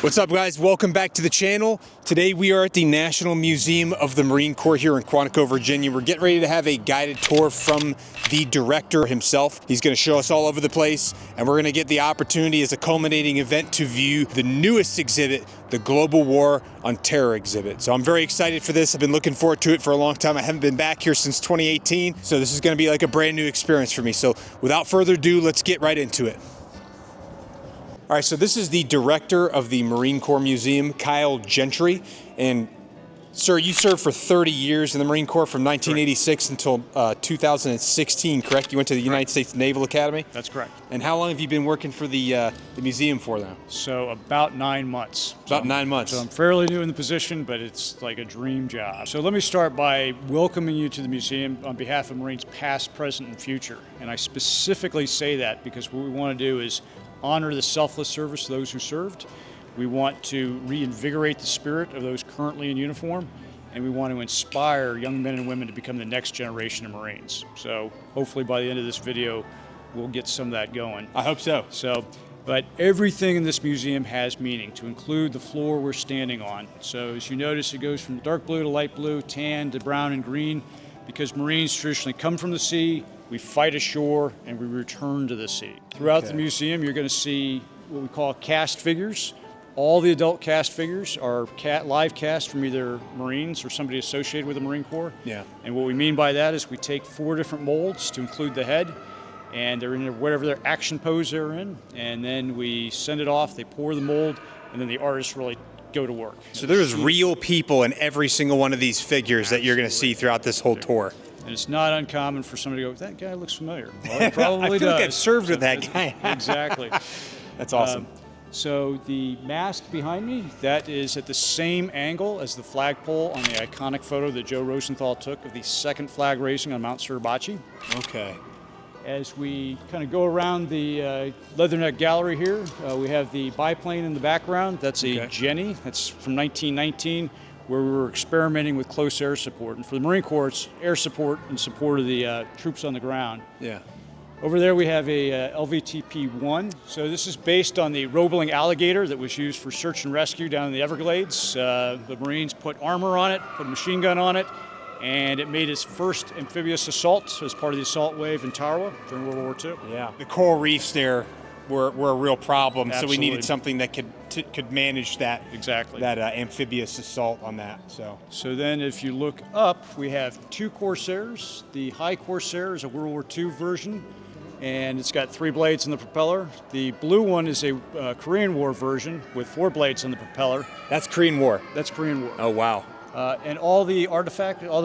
What's up, guys? Welcome back to the channel. Today we are at the National Museum of the Marine Corps here in Quantico, Virginia. We're getting ready to have a guided tour from the director himself. He's going to show us all over the place, and we're going to get the opportunity as a culminating event to view the newest exhibit, the Global War on Terror exhibit. So I'm very excited for this. I've been looking forward to it for a long time. I haven't been back here since 2018, so this is going to be like a brand new experience for me. So without further ado, let's get right into it. All right, so this is the director of the Marine Corps Museum, Kyle Gentry. And sir, you served for 30 years in the Marine Corps from 1986 until 2016, correct? You went to the United States Naval Academy? That's correct. And how long have you been working for the museum for now? So about 9 months. About 9 months. So I'm fairly new in the position, but it's like a dream job. So let me start by welcoming you to the museum on behalf of Marines past, present, and future. And I specifically say that because what we want to do is honor the selfless service of those who served. We want to reinvigorate the spirit of those currently in uniform, and we want to inspire young men and women to become the next generation of Marines. So hopefully by the end of this video, we'll get some of that going. I hope so. But everything in this museum has meaning, to include the floor we're standing on. So as you notice, it goes from dark blue to light blue, tan to brown and green, because Marines traditionally come from the sea, we fight ashore, and we return to the sea. Throughout the museum, you're going to see what we call cast figures. All the adult cast figures are live cast from either Marines or somebody associated with the Marine Corps. Yeah. And what we mean by that is we take 4 different molds to include the head, and they're in whatever their action pose they're in, and then we send it off, they pour the mold, and then the artists really go to work. So there's real people in every single one of these figures that you're going to see throughout this whole tour. And it's not uncommon for somebody to go, that guy looks familiar. Well, he probably I feel does. like I've served with that guy. Exactly. That's awesome. So the mast behind me, that is at the same angle as the flagpole on the iconic photo that Joe Rosenthal took of the second flag raising on Mount Suribachi. Okay. As we kind of go around the Leatherneck Gallery here, we have the biplane in the background. That's a Jenny. That's from 1919, where we were experimenting with close air support. And for the Marine Corps, it's air support in support of the troops on the ground. Yeah. Over there we have a LVTP-1. So this is based on the Roebling alligator that was used for search and rescue down in the Everglades. The Marines put armor on it, put a machine gun on it, and it made its first amphibious assault as part of the assault wave in Tarawa during World War II. Yeah. The coral reefs there were a real problem, Absolutely. so we needed something that could manage that. Exactly. That amphibious assault on that. So then if you look up, we have 2 Corsairs. The High Corsair is a World War II version, and it's got 3 blades in the propeller. The blue one is a Korean War version with 4 blades on the propeller. That's Korean War. That's Korean War. Oh, wow. And all the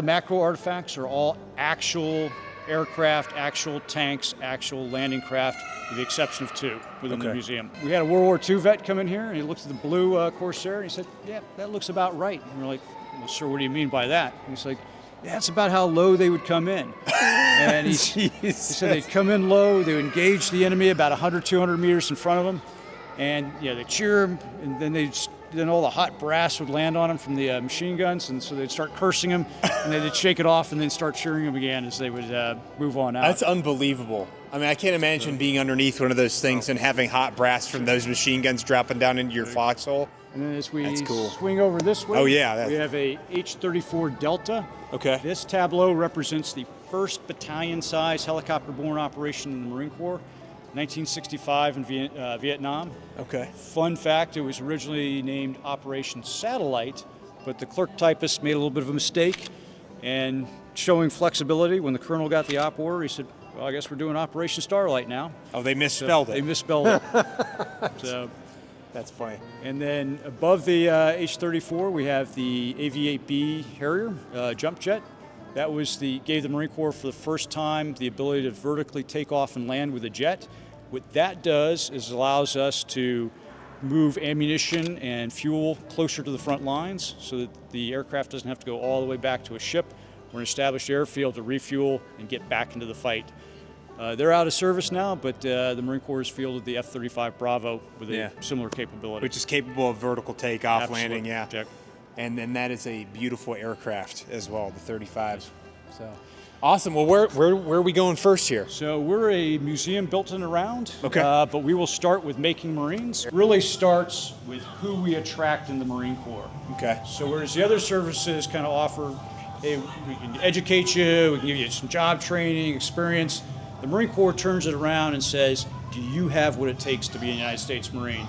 macro artifacts are all actual aircraft, actual tanks, actual landing craft, with the exception of 2 within the museum. We had a World War II vet come in here, and he looked at the blue Corsair, and he said, yeah, that looks about right. And we're like, well, sir, what do you mean by that? And he's like, yeah, that's about how low they would come in. And he said they'd come in low, they would engage the enemy about 100, 200 meters in front of them, and they cheer them, and then all the hot brass would land on them from the machine guns, and so they'd start cursing them, and they'd shake it off and then start cheering them again as they would move on out. That's unbelievable. I mean, I can't imagine being underneath one of those things and having hot brass from those machine guns dropping down into your foxhole. And then as we swing over this way, we have a H-34 Delta. Okay. This tableau represents the 1st battalion-size helicopter-borne operation in the Marine Corps, 1965 in Vietnam. Okay. Fun fact, it was originally named Operation Satellite, but the clerk typist made a little bit of a mistake, and showing flexibility, when the colonel got the op order, he said, well, I guess we're doing Operation Starlight now. Oh, they misspelled it. They misspelled it. So that's funny. And then above the H-34, we have the AV-8B Harrier jump jet. That gave the Marine Corps for the first time the ability to vertically take off and land with a jet. What that does is allows us to move ammunition and fuel closer to the front lines so that the aircraft doesn't have to go all the way back to a ship or an established airfield to refuel and get back into the fight. They're out of service now, but the Marine Corps has fielded the F-35 Bravo with a similar capability. Which is capable of vertical takeoff, landing, Check. And then that is a beautiful aircraft as well, the 35s. So Awesome. Well, where are we going first here? So we're a museum built and around, Okay. But we will start with making Marines. It really starts with who we attract in the Marine Corps. Okay. So whereas the other services kind of offer, hey, we can educate you, we can give you some job training, experience, the Marine Corps turns it around and says, do you have what it takes to be a United States Marine?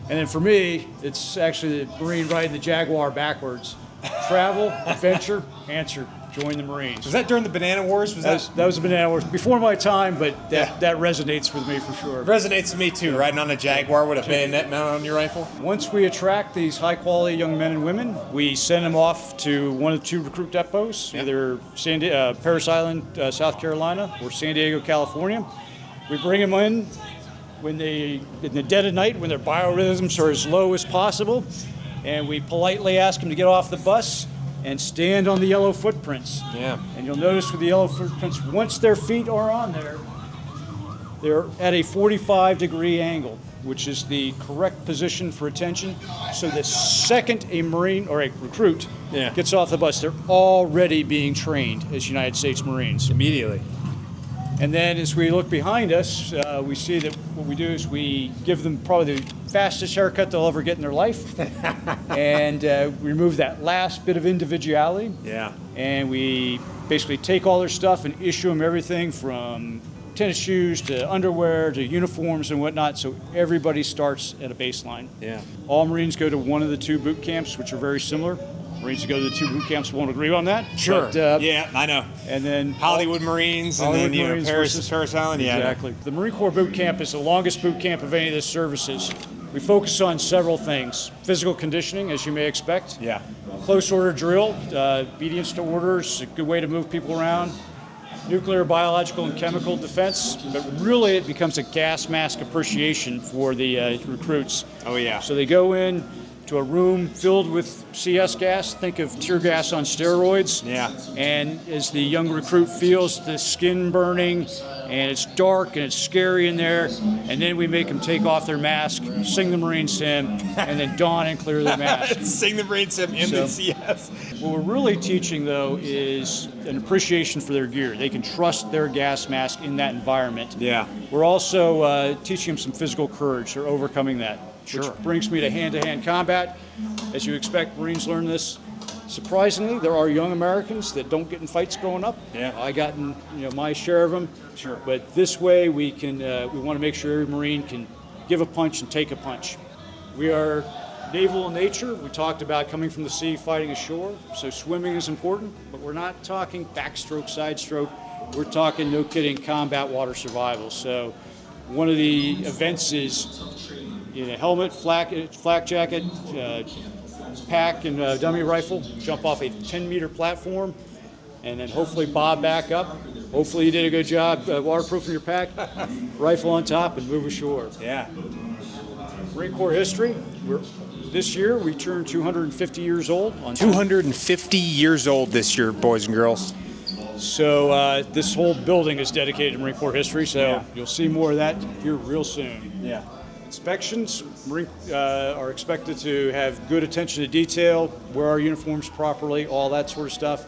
And then for me, it's actually the Marine riding the Jaguar backwards. Travel, adventure, answer. Join the Marines. Was that during the Banana Wars? That was the Banana Wars. Before my time, but that resonates with me for sure. Resonates with me too, riding on a Jaguar with a bayonet mounted on your rifle. Once we attract these high-quality young men and women, we send them off to one of the 2 recruit depots, either Parris Island, South Carolina, or San Diego, California. We bring them in in the dead of night, when their biorhythms are as low as possible, and we politely ask them to get off the bus and stand on the yellow footprints. Yeah. And you'll notice with the yellow footprints, once their feet are on there, they're at a 45-degree angle, which is the correct position for attention. So the second a Marine or a recruit gets off the bus, they're already being trained as United States Marines. Immediately. And then as we look behind us, we see that what we do is we give them probably the fastest haircut they'll ever get in their life. And remove that last bit of individuality. Yeah. And we basically take all their stuff and issue them everything from tennis shoes to underwear to uniforms and whatnot, so everybody starts at a baseline. Yeah. All Marines go to one of the 2 boot camps, which are very similar. Marines who go to the 2 boot camps won't agree on that. Sure. But, yeah, I know. And then Hollywood Marines, Hollywood and then Marines Parris Island. Yeah. Exactly. The Marine Corps boot camp is the longest boot camp of any of the services. We focus on several things: physical conditioning, as you may expect. Yeah. Close order drill, obedience to orders, a good way to move people around. Nuclear, biological, and chemical defense, but really it becomes a gas mask appreciation for the recruits. Oh yeah. So they go in to a room filled with CS gas, think of tear gas on steroids. Yeah. And as the young recruit feels the skin burning, and it's dark and it's scary in there, and then we make them take off their mask, sing the Marines hymn, and then don and clear their mask. Sing the Marines hymn in the CS. What we're really teaching, though, is an appreciation for their gear. They can trust their gas mask in that environment. Yeah. We're also teaching them some physical courage. They're overcoming that. Sure. Which brings me to hand-to-hand combat. As you expect, Marines learn this. Surprisingly, there are young Americans that don't get in fights growing up. Yeah. I got in, my share of them. Sure. But this way, we want to make sure every Marine can give a punch and take a punch. We are naval in nature. We talked about coming from the sea, fighting ashore. So swimming is important, but we're not talking backstroke, side stroke. We're talking, no kidding, combat water survival. So one of the events is in a helmet, flak jacket, pack, and dummy rifle, jump off a 10-meter platform, and then hopefully bob back up. Hopefully you did a good job waterproofing your pack, rifle on top, and move ashore. Yeah. Marine Corps history. This year we turned 250 years old. 250 years old this year, boys and girls. So this whole building is dedicated to Marine Corps history, so you'll see more of that here real soon. Yeah. Inspections are expected to have good attention to detail, wear our uniforms properly, all that sort of stuff.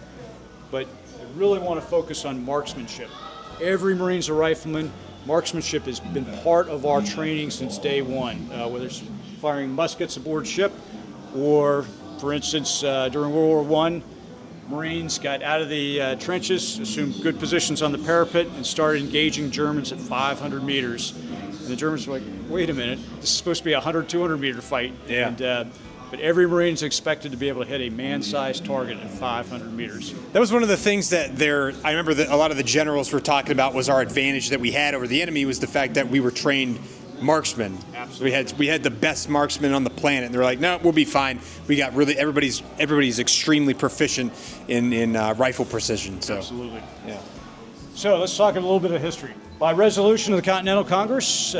But I really want to focus on marksmanship. Every Marine's a rifleman. Marksmanship has been part of our training since day one, whether it's firing muskets aboard ship or, for instance, during World War I, Marines got out of the trenches, assumed good positions on the parapet, and started engaging Germans at 500 meters. And the Germans were like, wait a minute, this is supposed to be a 100, 200 meter fight. Yeah. And, but every Marine's expected to be able to hit a man-sized target at 500 meters. That was one of the things that I remember that a lot of the generals were talking about was our advantage that we had over the enemy was the fact that we were trained marksmen. Absolutely. We had the best marksmen on the planet, and they're like, no, we'll be fine. We got really everybody's extremely proficient in rifle precision. So. Absolutely. Yeah. So let's talk a little bit of history. By resolution of the Continental Congress, we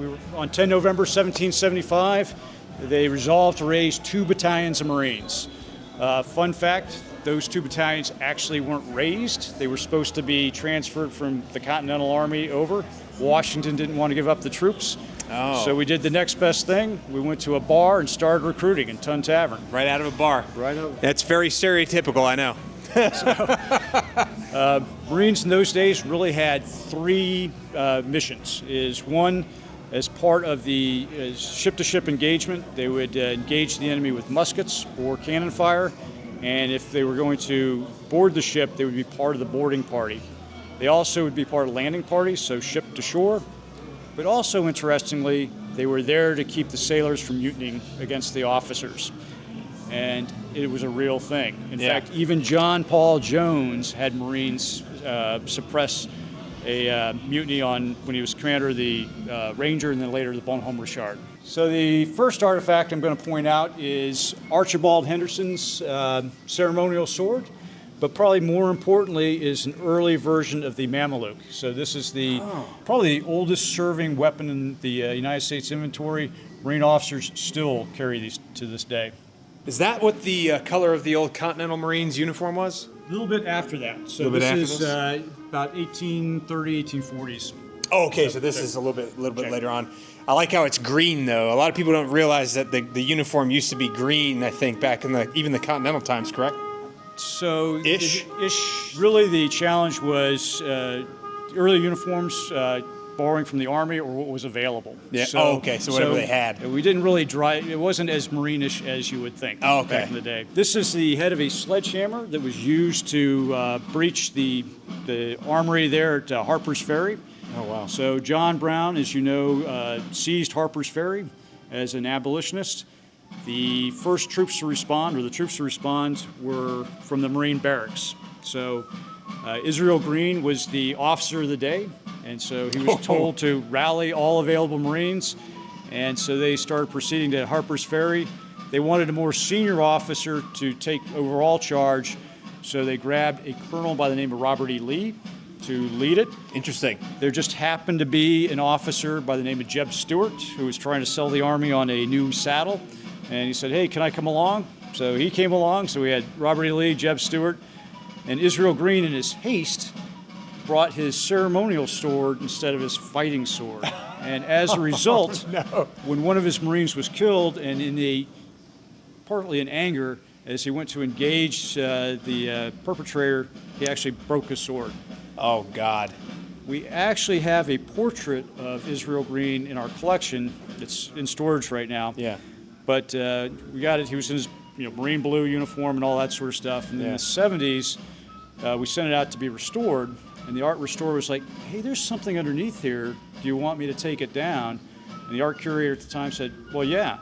were on 10 November 1775, they resolved to raise 2 battalions of Marines. Fun fact, those 2 battalions actually weren't raised. They were supposed to be transferred from the Continental Army over. Washington didn't want to give up the troops. Oh. So we did the next best thing. We went to a bar and started recruiting in Tun Tavern. Right out of a bar. Right out. That's very stereotypical, I know. Marines in those days really had three missions. One, as part of the ship-to-ship engagement, they would engage the enemy with muskets or cannon fire, and if they were going to board the ship, they would be part of the boarding party. They also would be part of landing parties, so ship to shore, but also, interestingly, they were there to keep the sailors from mutinying against the officers. And it was a real thing. In fact, even John Paul Jones had Marines suppress a mutiny when he was commander of the Ranger and then later the Bonhomme Richard. So the first artifact I'm going to point out is Archibald Henderson's ceremonial sword, but probably more importantly is an early version of the Mameluke. So this is probably the oldest serving weapon in the United States inventory. Marine officers still carry these to this day. Is that what the color of the old Continental Marines uniform was? A little bit after that. So this is about 1830, 1840s. Oh, okay, so this is a little bit later on. I like how it's green, though. A lot of people don't realize that the uniform used to be green, I think, back in even the Continental times, correct? So Ish. Really, the challenge was early uniforms borrowing from the Army or what was available. Yeah. So whatever they had. We didn't really it wasn't as Marine-ish as you would think back in the day. This is the head of a sledgehammer that was used to breach the armory there at Harper's Ferry. Oh, wow. So John Brown, as you know, seized Harper's Ferry as an abolitionist. The first troops to respond, were from the Marine barracks. So Israel Green was the officer of the day, and so he was told to rally all available Marines, and so they started proceeding to Harper's Ferry. They wanted a more senior officer to take overall charge, so they grabbed a colonel by the name of Robert E. Lee to lead it. Interesting. There just happened to be an officer by the name of Jeb Stuart who was trying to sell the Army on a new saddle. And he said, hey, can I come along? So he came along. So we had Robert E. Lee, Jeb Stuart, and Israel Green in his haste brought his ceremonial sword instead of his fighting sword. And as a result, when one of his Marines was killed, and partly in anger, as he went to engage the perpetrator, he actually broke his sword. Oh, God. We actually have a portrait of Israel Green in our collection. It's in storage right now. Yeah. But we got it. He was in his Marine blue uniform and all that sort of stuff. And in the 70s, we sent it out to be restored. And the art restorer was like, hey, there's something underneath here. Do you want me to take it down? And the art curator at the time said, well, yeah.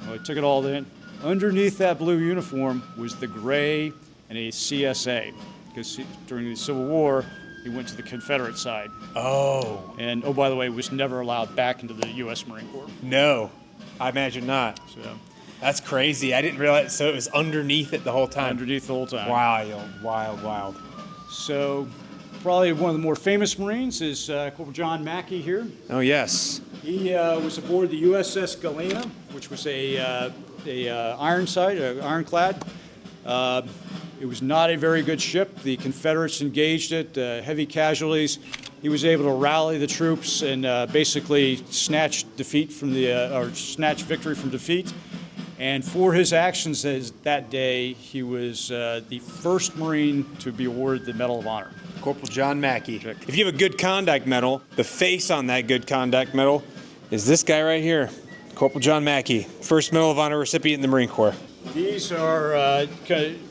Well, I took it all in. Underneath that blue uniform was the gray and a CSA. Because during the Civil War, he went to the Confederate side. Oh. And, oh, by the way, was never allowed back into the U.S. Marine Corps. No. I imagine not. So that's crazy. I didn't realize. So it was underneath it the whole time. Underneath the whole time. Wild. So probably one of the more famous Marines is Corporal John Mackey here. Oh, yes. He was aboard the USS Galena, which was a ironclad. It was not a very good ship. The Confederates engaged it, heavy casualties. He was able to rally the troops and basically snatch victory from defeat. And for his actions that day, he was the first Marine to be awarded the Medal of Honor. Corporal John Mackey. If you have a good conduct medal, the face on that good conduct medal is this guy right here, Corporal John Mackey, first Medal of Honor recipient in the Marine Corps. These are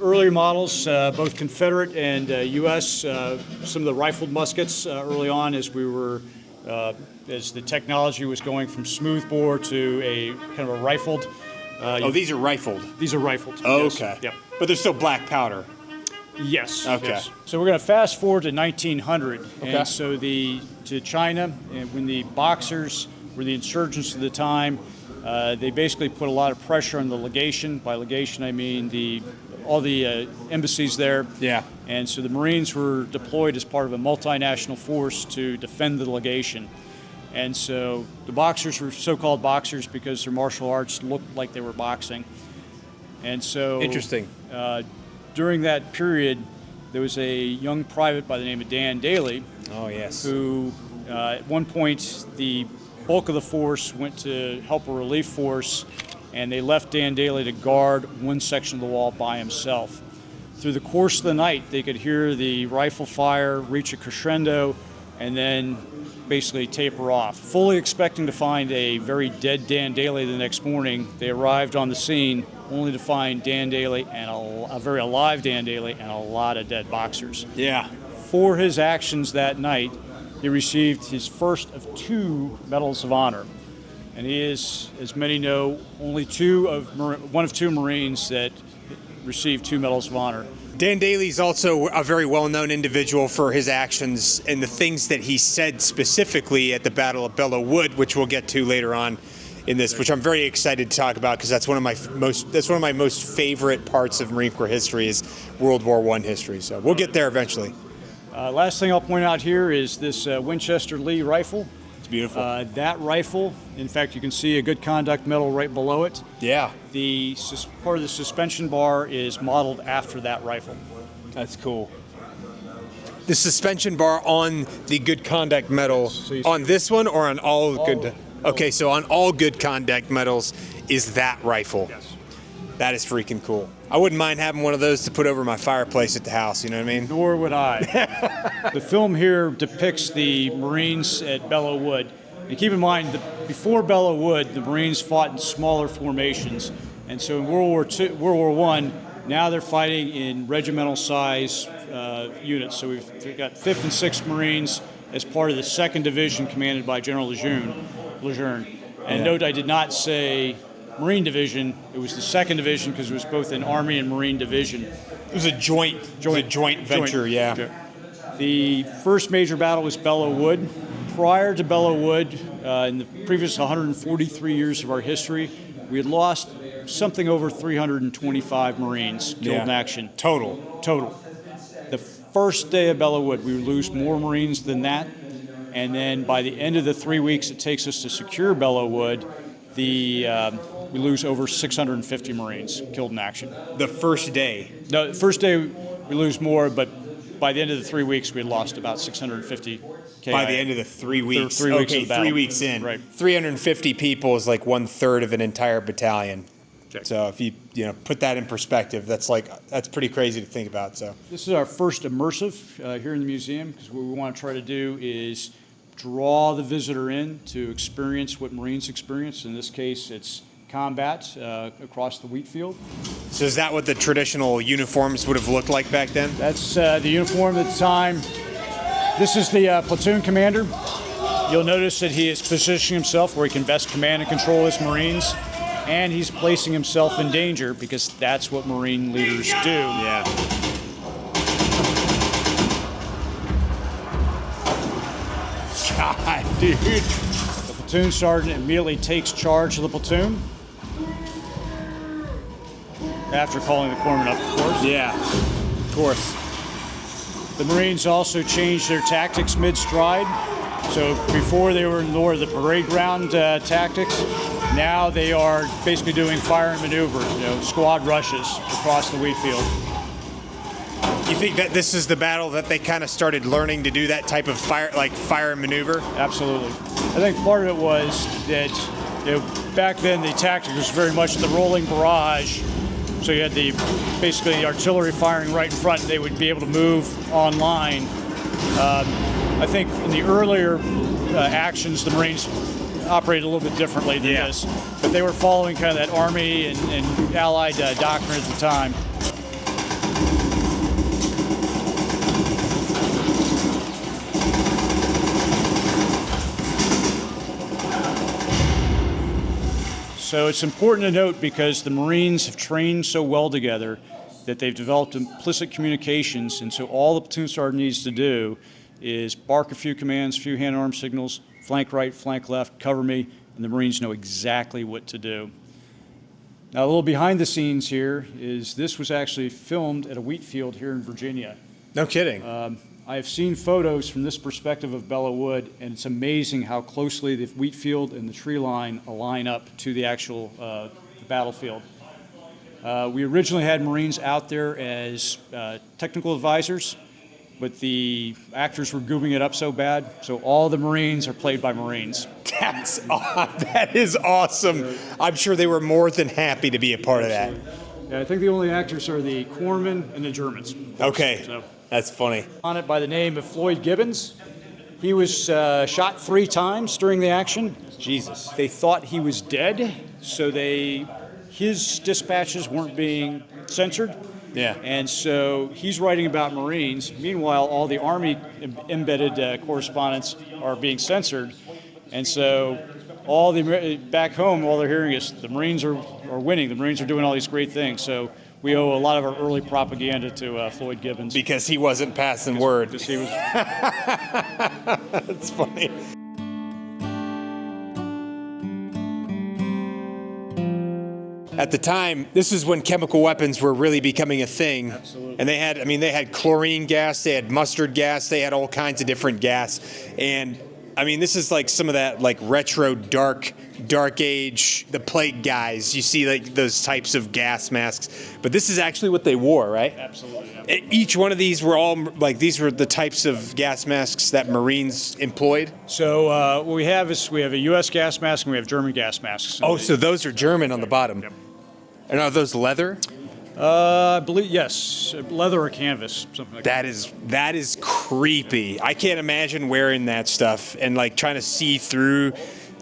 earlier models, both Confederate and U.S. Some of the rifled muskets early on, as the technology was going from smoothbore to a kind of a rifled. These are rifled. These are rifled. Oh, yes. okay. Yep. But they're still black powder. Yes. Okay. Yes. So we're going to fast forward to 1900, Okay. and so to China, and when the Boxers were the insurgents of the time. They basically put a lot of pressure on the legation. By legation, I mean all the embassies there. Yeah. And so the Marines were deployed as part of a multinational force to defend the legation. And so the Boxers were so-called Boxers because their martial arts looked like they were boxing. And so Interesting. During that period, there was a young private by the name of Dan Daly. Oh, yes. Who, at one point, the bulk of the force went to help a relief force, and they left Dan Daly to guard one section of the wall by himself. through the course of the night, they could hear the rifle fire reach a crescendo and then basically taper off. Fully expecting to find a very dead Dan Daly the next morning, they arrived on the scene only to find Dan Daly and a very alive Dan Daly and a lot of dead boxers. Yeah. For his actions that night, he received his first of 2 Medals of Honor. And he is, as many know, one of 2 Marines that received 2 Medals of Honor. Dan Daly's also a very well-known individual for his actions and the things that he said specifically at the Battle of Belleau Wood, which we'll get to later on in this, which I'm very excited to talk about because that's one of my most favorite parts of Marine Corps history is World War I history. So we'll get there eventually. Last thing I'll point out here is this Winchester Lee rifle. It's beautiful. That rifle, in fact, you can see a good conduct medal right below it. Yeah. The part of the suspension bar is modeled after that rifle. That's cool. The suspension bar on the good conduct medal, on this one or on all good? Okay, so on all good conduct medals is that rifle. Yes. That is freaking cool. I wouldn't mind having one of those to put over my fireplace at the house, you know what I mean? Nor would I. The film here depicts the Marines at Belleau Wood. And keep in mind, before Belleau Wood, the Marines fought in smaller formations. And so in World War I, now they're fighting in regimental size units. So we've got 5th and 6th Marines as part of the 2nd Division commanded by General Lejeune. And note, I did not say Marine Division. It was the 2nd Division because it was both an Army and Marine Division. It was a joint venture, yeah. The first major battle was Belleau Wood. Prior to Belleau Wood, in the previous 143 years of our history, we had lost something over 325 Marines killed in action. Total. The first day of Belleau Wood, we would lose more Marines than that. And then by the end of the 3 weeks it takes us to secure Belleau Wood, we lose over 650 Marines killed in action. The first day? No, the first day we lose more, but by the end of the 3 weeks we had lost about 650 KI. By the end of the 3 weeks? 3 weeks of the battle. 3 weeks in. Right. 350 people is like 1/3 of an entire battalion. Check. So if you put that in perspective, that's pretty crazy to think about. So this is our first immersive here in the museum because what we want to try to do is draw the visitor in to experience what Marines experience. In this case, it's combat across the wheat field. So is that what the traditional uniforms would have looked like back then? That's the uniform at the time. This is the platoon commander. You'll notice that he is positioning himself where he can best command and control his Marines, and he's placing himself in danger because that's what Marine leaders do. Yeah. God, dude. The platoon sergeant immediately takes charge of the platoon. After calling the corpsman up, of course. Yeah, of course. The Marines also changed their tactics mid-stride. So before they were more of the parade ground tactics, now they are basically doing fire and maneuver, squad rushes across the wheat field. You think that this is the battle that they kind of started learning to do that type of fire and maneuver? Absolutely. I think part of it was that back then the tactic was very much the rolling barrage. So you had basically the artillery firing right in front, and they would be able to move online. I think in the earlier actions, the Marines operated a little bit differently than this, but they were following kind of that Army and Allied doctrine at the time. So it's important to note because the Marines have trained so well together that they've developed implicit communications, and so all the platoon sergeant needs to do is bark a few commands, a few hand-arm signals, flank right, flank left, cover me, and the Marines know exactly what to do. Now a little behind the scenes here is this was actually filmed at a wheat field here in Virginia. No kidding. I have seen photos from this perspective of Belleau Wood, and it's amazing how closely the wheat field and the tree line align up to the actual battlefield. We originally had Marines out there as technical advisors, but the actors were goobing it up so bad, so all the Marines are played by Marines. That is awesome. I'm sure they were more than happy to be a part of that. Yeah, I think the only actors are the corpsmen and the Germans. Okay, So, that's funny. on it by the name of Floyd Gibbons. He was shot 3 times during the action. Jesus. They thought he was dead, so his dispatches weren't being censored. Yeah. And so he's writing about Marines. Meanwhile, all the Army embedded correspondents are being censored. And so back home, all they're hearing is the Marines are winning. The Marines are doing all these great things. So we owe a lot of our early propaganda to Floyd Gibbons. Because he wasn't passing word. Because he was. That's funny. At the time, this is when chemical weapons were really becoming a thing. Absolutely. And they had chlorine gas, they had mustard gas, they had all kinds of different gas. And I mean, this is like some of that like retro dark age, the plague guys. You see like those types of gas masks. But this is actually what they wore, right? Absolutely. Each one of these were these were the types of gas masks that Marines employed. So what we have a U.S. gas mask and we have German gas masks. Oh, so those are German on the bottom. Yep. And are those leather? I believe, yes, leather or canvas, something like that. That is creepy. I can't imagine wearing that stuff and like trying to see through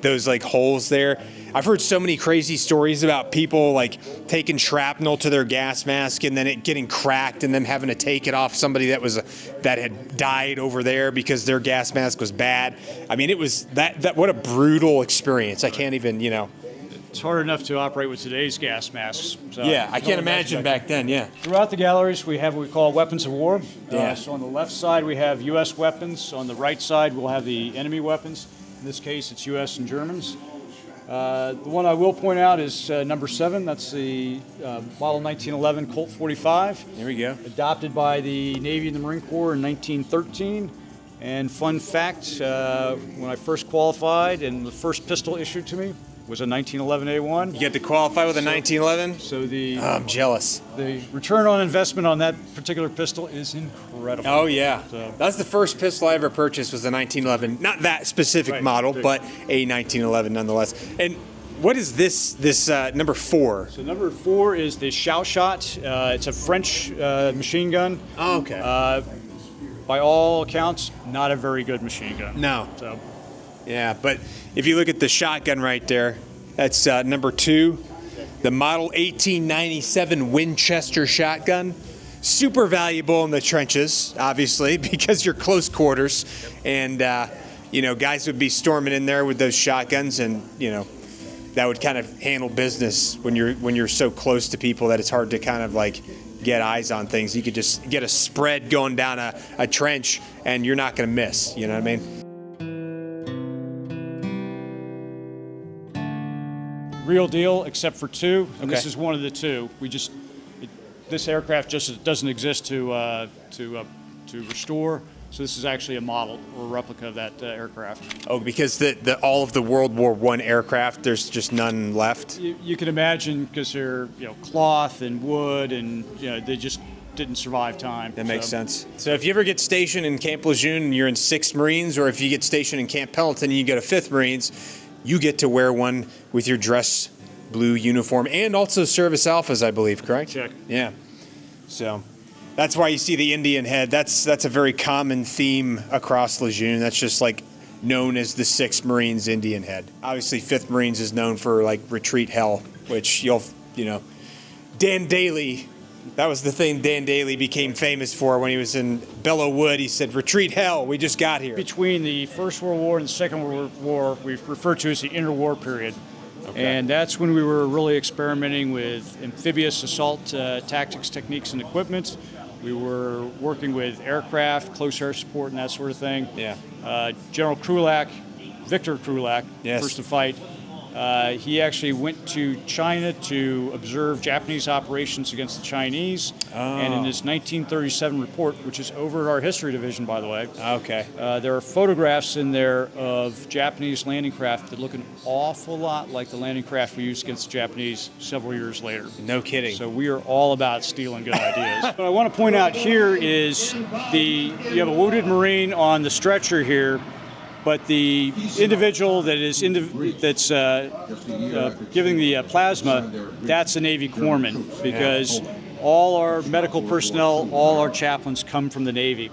those like holes there. I've heard so many crazy stories about people like taking shrapnel to their gas mask and then it getting cracked and them having to take it off somebody that had died over there because their gas mask was bad. I mean, it was that what a brutal experience. I can't even, It's hard enough to operate with today's gas masks. So yeah, I can't imagine back then, yeah. Throughout the galleries, we have what we call weapons of war. Yeah. So on the left side, we have U.S. weapons. On the right side, we'll have the enemy weapons. In this case, it's U.S. and Germans. The one I will point out is number 7. That's the model 1911 Colt 45. There we go. Adopted by the Navy and the Marine Corps in 1913. And fun fact, when I first qualified and the first pistol issued to me was a 1911A1. You get to qualify with a 1911? So I'm jealous. the return on investment on that particular pistol is incredible. Oh yeah, So- that's the first pistol I ever purchased was a 1911. Not that specific Right. model, but a 1911 nonetheless. And what is this number 4? So number 4 is the Shout Shot. It's a French machine gun. Oh, okay. By all accounts, not a very good machine gun. No. So Yeah, but if you look at the shotgun right there, that's number 2, the model 1897 Winchester shotgun. Super valuable in the trenches, obviously, because you're close quarters, and guys would be storming in there with those shotguns, and that would kind of handle business when you're so close to people that it's hard to kind of like get eyes on things. You could just get a spread going down a trench, and you're not going to miss. You know what I mean? real deal, except for 2, and Okay. this is one of the 2. This aircraft just doesn't exist to restore. So this is actually a model or a replica of that aircraft. Oh, because all of the World War I aircraft, there's just none left. You can imagine because they're cloth and wood, and they just didn't survive time. That makes sense. So if you ever get stationed in Camp Lejeune and you're in 6th Marines, or if you get stationed in Camp Pendleton and you go to 5th Marines, you get to wear one with your dress blue uniform and also service alphas, I believe, correct? Check. Yeah. So that's why you see the Indian head. That's a very common theme across Lejeune. That's just like known as the 6th Marines Indian head. Obviously, 5th Marines is known for like retreat hell, which Dan Daly, that was the thing Dan Daly became famous for when he was in Belleau Wood. He said, "Retreat hell, we just got here." Between the First World War and the Second World War, we refer to as the interwar period. Okay. And that's when we were really experimenting with amphibious assault tactics, techniques, and equipment. We were working with aircraft, close air support, and that sort of thing. Yeah. General Krulak, Victor Krulak, Yes. first to fight, he actually went to China to observe Japanese operations against the Chinese. And in his 1937 report, which is over at our history division, by the way, Okay. there are photographs in there of Japanese landing craft that look an awful lot like the landing craft we used against the Japanese several years later. No kidding. So we are all about stealing good ideas. What I want to point out here is you have a wounded Marine on the stretcher here, But the individual that is giving the plasma, that's a Navy corpsman, because all our medical personnel, all our chaplains come from the Navy.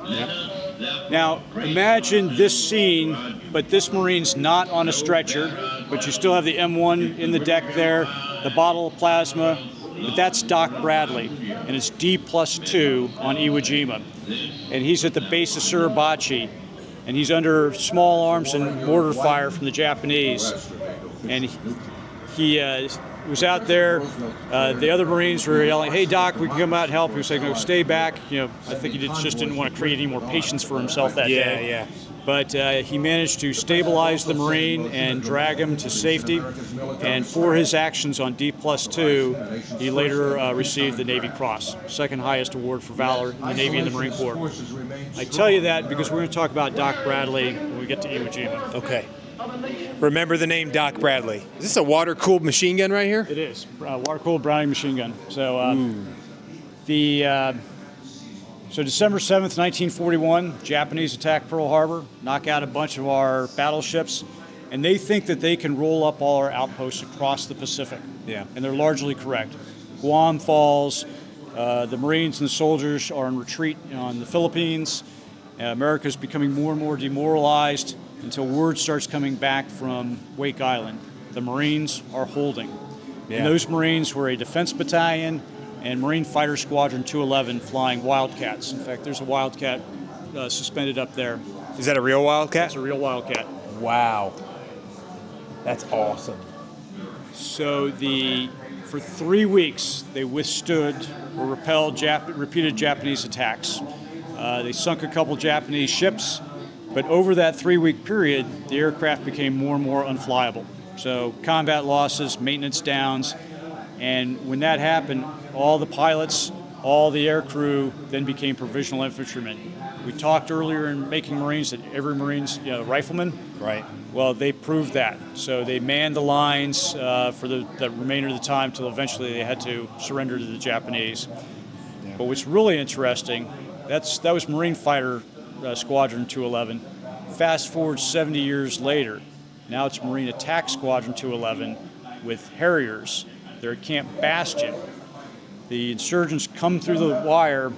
Now, imagine this scene, but this Marine's not on a stretcher, but you still have the M1 in the deck there, the bottle of plasma, but that's Doc Bradley, and it's D+2 on Iwo Jima. And he's at the base of Suribachi, and he's under small arms and mortar fire from the Japanese. And he was out there. The other Marines were yelling, "Hey, Doc, we can come out and help." He was like, "No, stay back." I think he just didn't want to create any more patience for himself that day. Yeah. But he managed to stabilize the Marine and drag him to safety. And for his actions on D+2, he later received the Navy Cross, second highest award for valor in the Navy and the Marine Corps. I tell you that because we're going to talk about Doc Bradley when we get to Iwo Jima. Okay. Remember the name Doc Bradley. Is this a water-cooled machine gun right here? It is. Water-cooled Browning machine gun. So So December 7th, 1941, Japanese attack Pearl Harbor, knock out a bunch of our battleships, and they think that they can roll up all our outposts across the Pacific. Yeah. And they're largely correct. Guam falls, the Marines and the soldiers are in retreat on the Philippines. America's becoming more and more demoralized until word starts coming back from Wake Island. The Marines are holding. Yeah. And those Marines were a defense battalion and Marine Fighter Squadron 211 flying Wildcats. In fact, there's a Wildcat suspended up there. Is that a real Wildcat? It's a real Wildcat. Wow. That's awesome. So for 3 weeks, they withstood or repelled repeated Japanese attacks. They sunk a couple Japanese ships, but over that 3-week period, the aircraft became more and more unflyable. So combat losses, maintenance downs, and when that happened, all the pilots, all the air crew then became provisional infantrymen. We talked earlier in Making Marines that every Marine's rifleman. Right. Well, they proved that. So they manned the lines for the remainder of the time till eventually they had to surrender to the Japanese. Yeah. But what's really interesting, that was Marine Fighter Squadron 211. Fast forward 70 years later, now it's Marine Attack Squadron 211 with Harriers. They're at Camp Bastion. The insurgents come through the wire,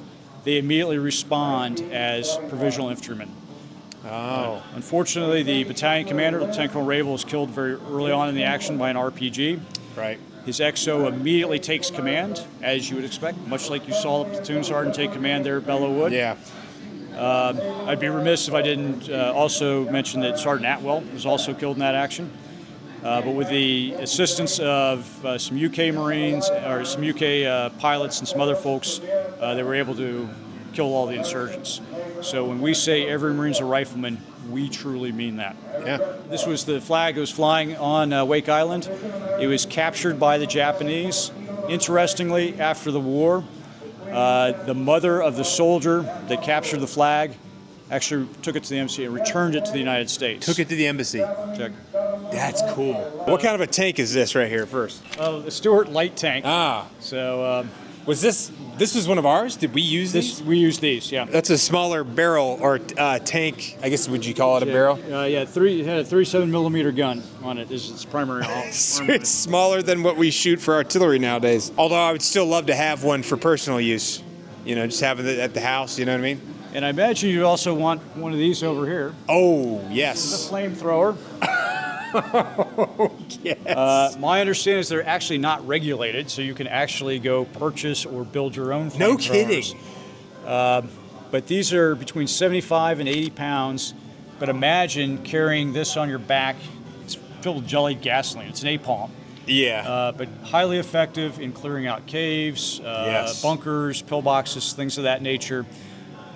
they immediately respond as provisional infantrymen. Oh. Unfortunately, the battalion commander, Lieutenant Colonel Rabel, was killed very early on in the action by an RPG. Right. His XO immediately takes command, as you would expect, much like you saw the platoon sergeant take command there at Belleau Wood. Yeah. I'd be remiss if I didn't also mention that Sergeant Atwell was also killed in that action. But with the assistance of some UK Marines, or some UK pilots and some other folks, they were able to kill all the insurgents. So when we say every Marine's a rifleman, we truly mean that. Yeah. This was the flag that was flying on Wake Island. It was captured by the Japanese. Interestingly, after the war, the mother of the soldier that captured the flag actually took it to the embassy and returned it to the United States. Took it to the embassy. Check. That's cool. What kind of a tank is this right here first? The Stuart light tank. Ah. So Was this was one of ours? Did we use these? we used these, yeah. That's a smaller barrel or tank. I guess would you call it a barrel? It had a 37 millimeter gun on it. Is its primary. It's smaller than what we shoot for artillery nowadays. Although I would still love to have one for personal use. Just having it at the house. You know what I mean? And I imagine you also want one of these over here. Oh yes. This is a flamethrower. Yes. My understanding is they're actually not regulated, so you can actually go purchase or build your own flamethrowers. No kidding. But these are between 75 and 80 pounds. But imagine carrying this on your back. It's filled with jellied gasoline. It's an napalm. Yeah. But highly effective in clearing out caves, bunkers, pillboxes, things of that nature.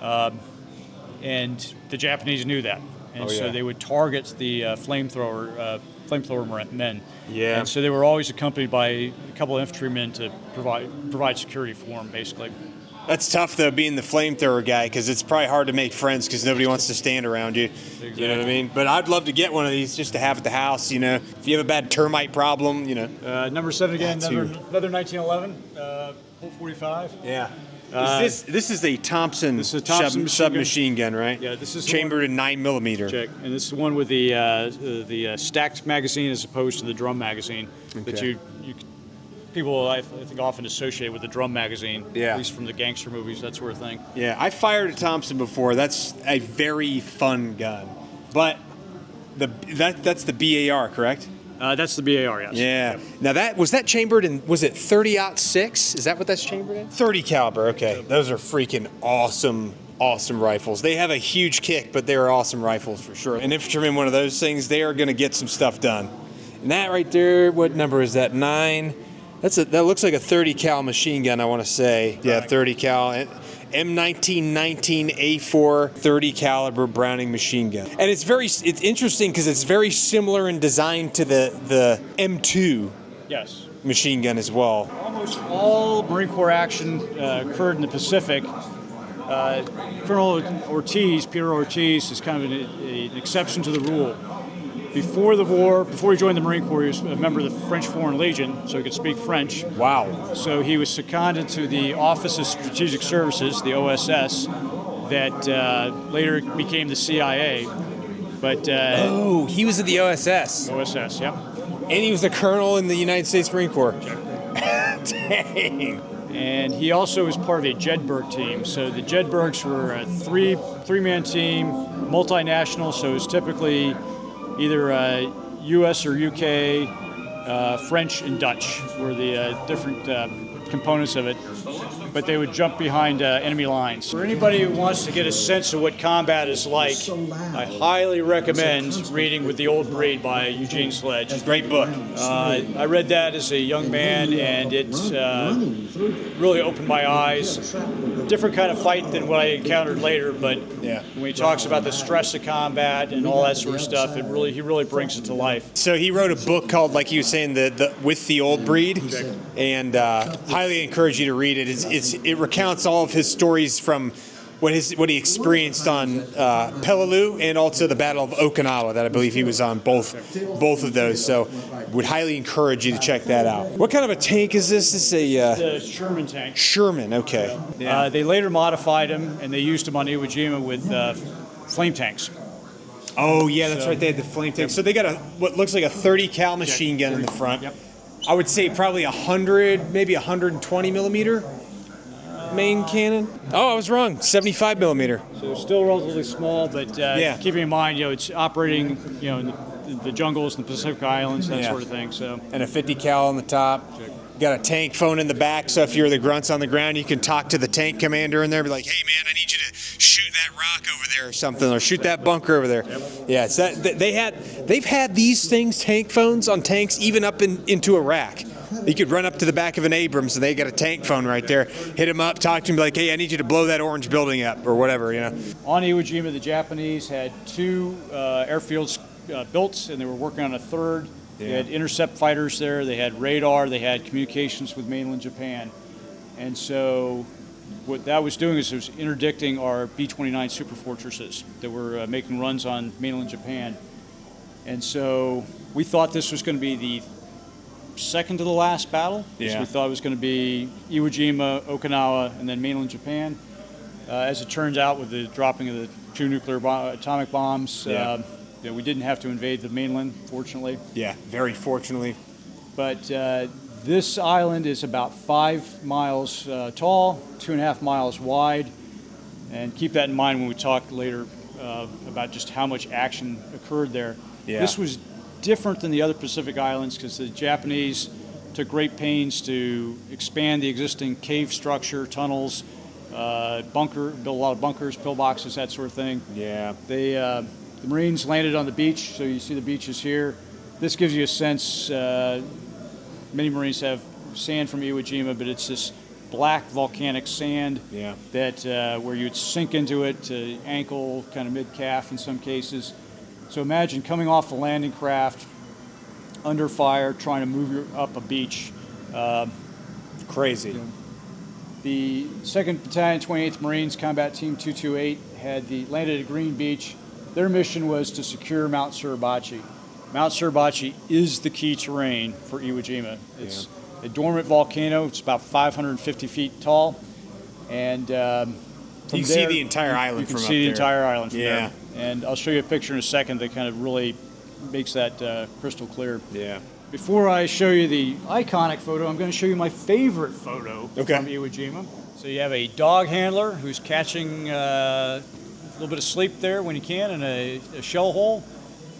And the Japanese knew that. And so they would target the flamethrower men. Yeah. And so they were always accompanied by a couple of infantrymen to provide security for them, basically. That's tough, though, being the flamethrower guy, because it's probably hard to make friends because nobody wants to stand around you. Exactly. You know what I mean? But I'd love to get one of these just to have at the house, If you have a bad termite problem, Number 7 again, another 1911, Colt 45. Yeah. This is a Thompson, This is a Thompson submachine gun, right? Yeah, this is the chambered in 9mm. Check. And this is the one with the stacked magazine as opposed to the drum magazine that you people I think often associate with the drum magazine. Yeah. At least from the gangster movies, that sort of thing. Yeah, I fired a Thompson before. That's a very fun gun, but that's the BAR, correct? That's the BAR, yes. Yeah. Yep. Now was that chambered in, was it 30-06? Is that what that's chambered in? 30 caliber. Okay. Those are freaking awesome rifles. They have a huge kick, but they're awesome rifles for sure. An infantryman, one of those things, they are going to get some stuff done. And that right there, what number is that? 9. That looks like a 30 cal machine gun, I want to say. Yeah, 30 cal. M1919A4 30 caliber Browning machine gun. And it's interesting because it's very similar in design to the M2 machine gun as well. Almost all Marine Corps action occurred in the Pacific. Colonel Ortiz, Peter Ortiz, is kind of an exception to the rule. Before the war, before he joined the Marine Corps, he was a member of the French Foreign Legion, so he could speak French. Wow. So he was seconded to the Office of Strategic Services, the OSS, that later became the CIA. But he was at the OSS. OSS, yep. And he was a colonel in the United States Marine Corps. Dang. And he also was part of a Jedburgh team. So the Jedburghs were a three-man team, multinational, so it was typically either U.S. or U.K., French and Dutch were the different components of it. But they would jump behind enemy lines. For anybody who wants to get a sense of what combat is like, I highly recommend reading With the Old Breed by Eugene Sledge. It's a great book. I read that as a young man, and it really opened my eyes. Different kind of fight than what I encountered later, but when he talks about the stress of combat and all that sort of stuff, he really brings it to life. So he wrote a book called, like he was saying, the With the Old Breed, and highly encourage you to read it. It recounts all of his stories from what he experienced on Peleliu and also the Battle of Okinawa that I believe he was on both of those. So would highly encourage you to check that out. What kind of a tank is this? This is a Sherman tank. Sherman, okay. Yeah. They later modified them and they used them on Iwo Jima with flame tanks. Oh yeah, that's right. They had the flame tank. So they got what looks like a 30 cal machine gun in the front. Yep. I would say probably 100, maybe 120 millimeter main cannon. Oh, I was wrong. 75 millimeter. So still relatively small, but keeping in mind, it's operating, in the jungles and the Pacific Islands, that sort of thing. So. And a 50 cal on the top. Got a tank phone in the back, so if you're the grunts on the ground, you can talk to the tank commander in there, be like, "Hey man, I need you to shoot that rock over there or something, or shoot that bunker over there." Yep. Yeah, it's they've had these things, tank phones on tanks, even up into Iraq. You could run up to the back of an Abrams and they got a tank phone right there. Hit him up, talk to him, be like, "Hey, I need you to blow that orange building up," or whatever, On Iwo Jima, the Japanese had 2 airfields built, and they were working on a third. They had intercept fighters there, they had radar, they had communications with mainland Japan. And so what that was doing is it was interdicting our B-29 superfortresses that were making runs on mainland Japan. And so we thought this was going to be the second to the last battle. Yeah. So we thought it was going to be Iwo Jima, Okinawa, and then mainland Japan. As it turns out, with the dropping of the 2 atomic bombs, we didn't have to invade the mainland, fortunately. Yeah, very fortunately. But this island is about 5 miles tall, 2.5 miles wide. And keep that in mind when we talk later about just how much action occurred there. Yeah. This was different than the other Pacific Islands because the Japanese took great pains to expand the existing cave structure, tunnels, built a lot of bunkers, pillboxes, that sort of thing. Yeah. The Marines landed on the beach, so you see the beaches here. This gives you a sense, many Marines have sand from Iwo Jima, but it's this black volcanic sand that where you'd sink into it to ankle, kind of mid-calf in some cases. So imagine coming off the landing craft, under fire, trying to move up a beach. Crazy. The 2nd Battalion, 28th Marines, Combat Team 228, landed at Green Beach. Their mission was to secure Mount Suribachi. Mount Suribachi is the key terrain for Iwo Jima. It's a dormant volcano. It's about 550 feet tall. And you can see the entire island from up there. You can see the entire island from Yeah. there. And I'll show you a picture in a second that kind of really makes that crystal clear. Yeah. Before I show you the iconic photo, I'm going to show you my favorite photo Okay. from Iwo Jima. So you have a dog handler who's catching a little bit of sleep there when he can in a shell hole,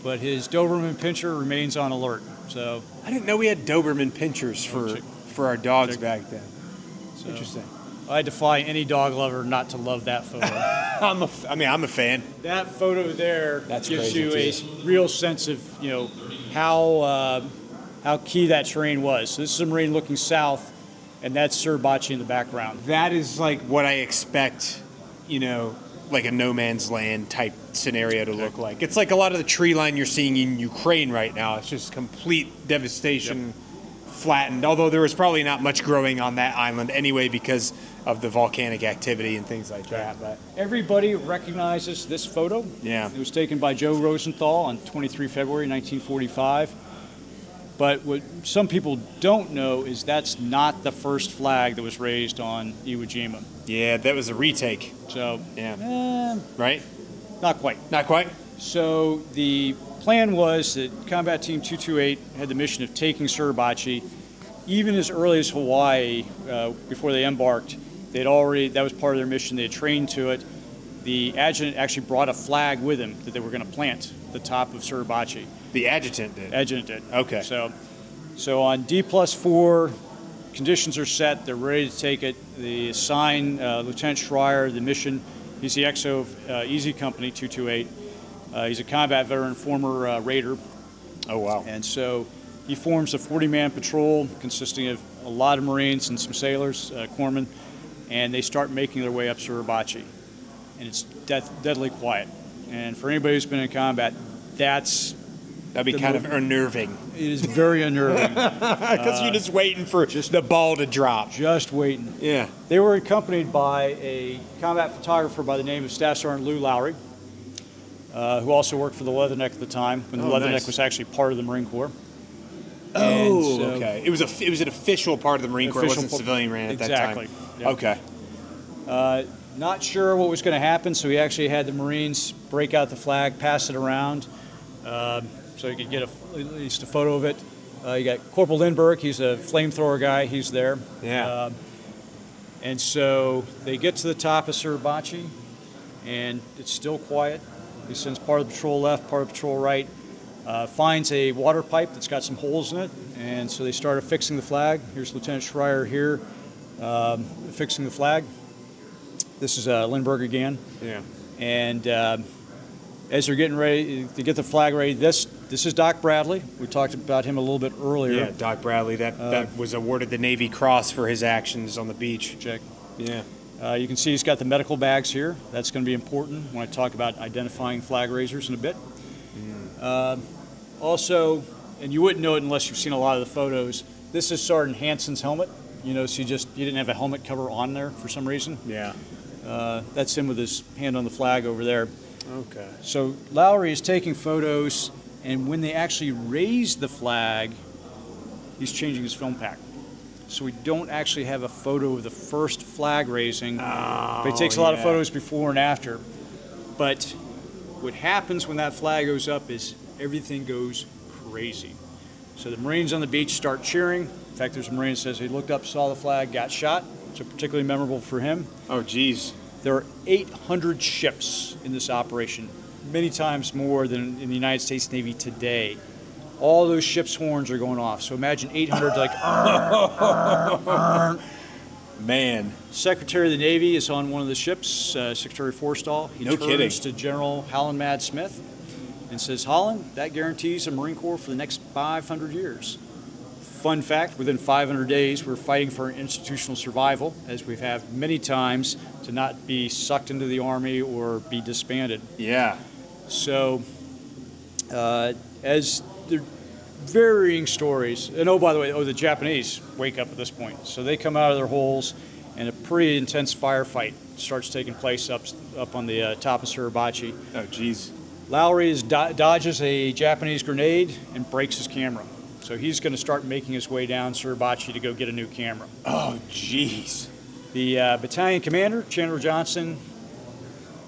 but his Doberman pincher remains on alert. So I didn't know we had Doberman pinchers for our dogs back then. So Interesting. I defy any dog lover not to love that photo. I'm a fan. That photo there That's gives crazy, you a too. real sense of how key that terrain was. So this is a Marine looking south, and that's Suribachi in the background. That is like what I expect, like a no man's land type scenario to look like. It's like a lot of the tree line you're seeing in Ukraine right now. It's just complete devastation, flattened. Although there was probably not much growing on that island anyway because of the volcanic activity and things like that. But Everybody recognizes this photo. yeah, It was taken by Joe Rosenthal on 23 February 1945. But what some people don't know is that's not the first flag that was raised on Iwo Jima. yeah, that was a retake. So, Yeah, right? not quite. Not quite. So the plan was that Combat Team 228 had the mission of taking Suribachi. Even as early as Hawaii, before they embarked, that was part of their mission. They had trained to it. The adjutant actually brought a flag with him that they were going to plant at the top of Suribachi. The adjutant did. Adjutant did. Okay. So on D+4, conditions are set. They're ready to take it. They assign Lieutenant Schreier the mission. He's the XO of Easy Company 228. He's a combat veteran, former Raider. Oh, wow. And so he forms a 40-man patrol consisting of a lot of Marines and some sailors, corpsmen, and they start making their way up Suribachi. And it's deadly quiet. And for anybody who's been in combat, That'd be kind of unnerving. It is very unnerving. Because you're just waiting for the ball to drop. Just waiting. Yeah. They were accompanied by a combat photographer by the name of Staff Sergeant Lou Lowry, who also worked for the Leatherneck at the time, when the Leatherneck nice. was actually part of the Marine Corps. Oh, okay. It was an official part of the Marine Corps. It wasn't civilian ran at that time. Exactly. Yep. Okay. Not sure what was going to happen, so he actually had the Marines break out the flag, pass it around, so you could get at least a photo of it. You got Corporal Lindbergh, he's a flamethrower guy, he's there. Yeah. And so they get to the top of Suribachi, and it's still quiet. He sends part of the patrol left, part of the patrol right, finds a water pipe that's got some holes in it, and so they start affixing the flag. Here's Lieutenant Schreier here, affixing the flag. This is Lindbergh again. Yeah. And as they're getting ready to get the flag ready, this is Doc Bradley. We talked about him a little bit earlier. Yeah, Doc Bradley. That was awarded the Navy Cross for his actions on the beach. Check. Yeah. You can see he's got the medical bags here. That's going to be important when I talk about identifying flag raisers in a bit. Also, and you wouldn't know it unless you've seen a lot of the photos, this is Sergeant Hansen's helmet. You notice he didn't have a helmet cover on there for some reason. Yeah. That's him with his hand on the flag over there. Okay. So Lowry is taking photos, and when they actually raise the flag, he's changing his film pack. So we don't actually have a photo of the first flag raising. But he takes a lot of photos before and after. But what happens when that flag goes up is everything goes crazy. So the Marines on the beach start cheering. In fact, there's a Marine that says he looked up, saw the flag, got shot. So particularly memorable for him. Oh, geez. There are 800 ships in this operation, many times more than in the United States Navy today. All those ships' horns are going off. So imagine 800 like. Man. Secretary of the Navy is on one of the ships, Secretary Forstall. He No kidding. turns to General Holland Mad Smith and says, Holland, that guarantees a Marine Corps for the next 500 years. Fun fact, within 500 days, we're fighting for institutional survival, as we've had many times, to not be sucked into the Army or be disbanded. Yeah. So, as there are varying stories, and oh, by the way, the Japanese wake up at this point. So they come out of their holes, and a pretty intense firefight starts taking place up on the top of Suribachi. Oh, geez. Lowry dodges a Japanese grenade and breaks his camera. So he's going to start making his way down Suribachi to go get a new camera. Oh, jeez. The battalion commander, Chandler Johnson,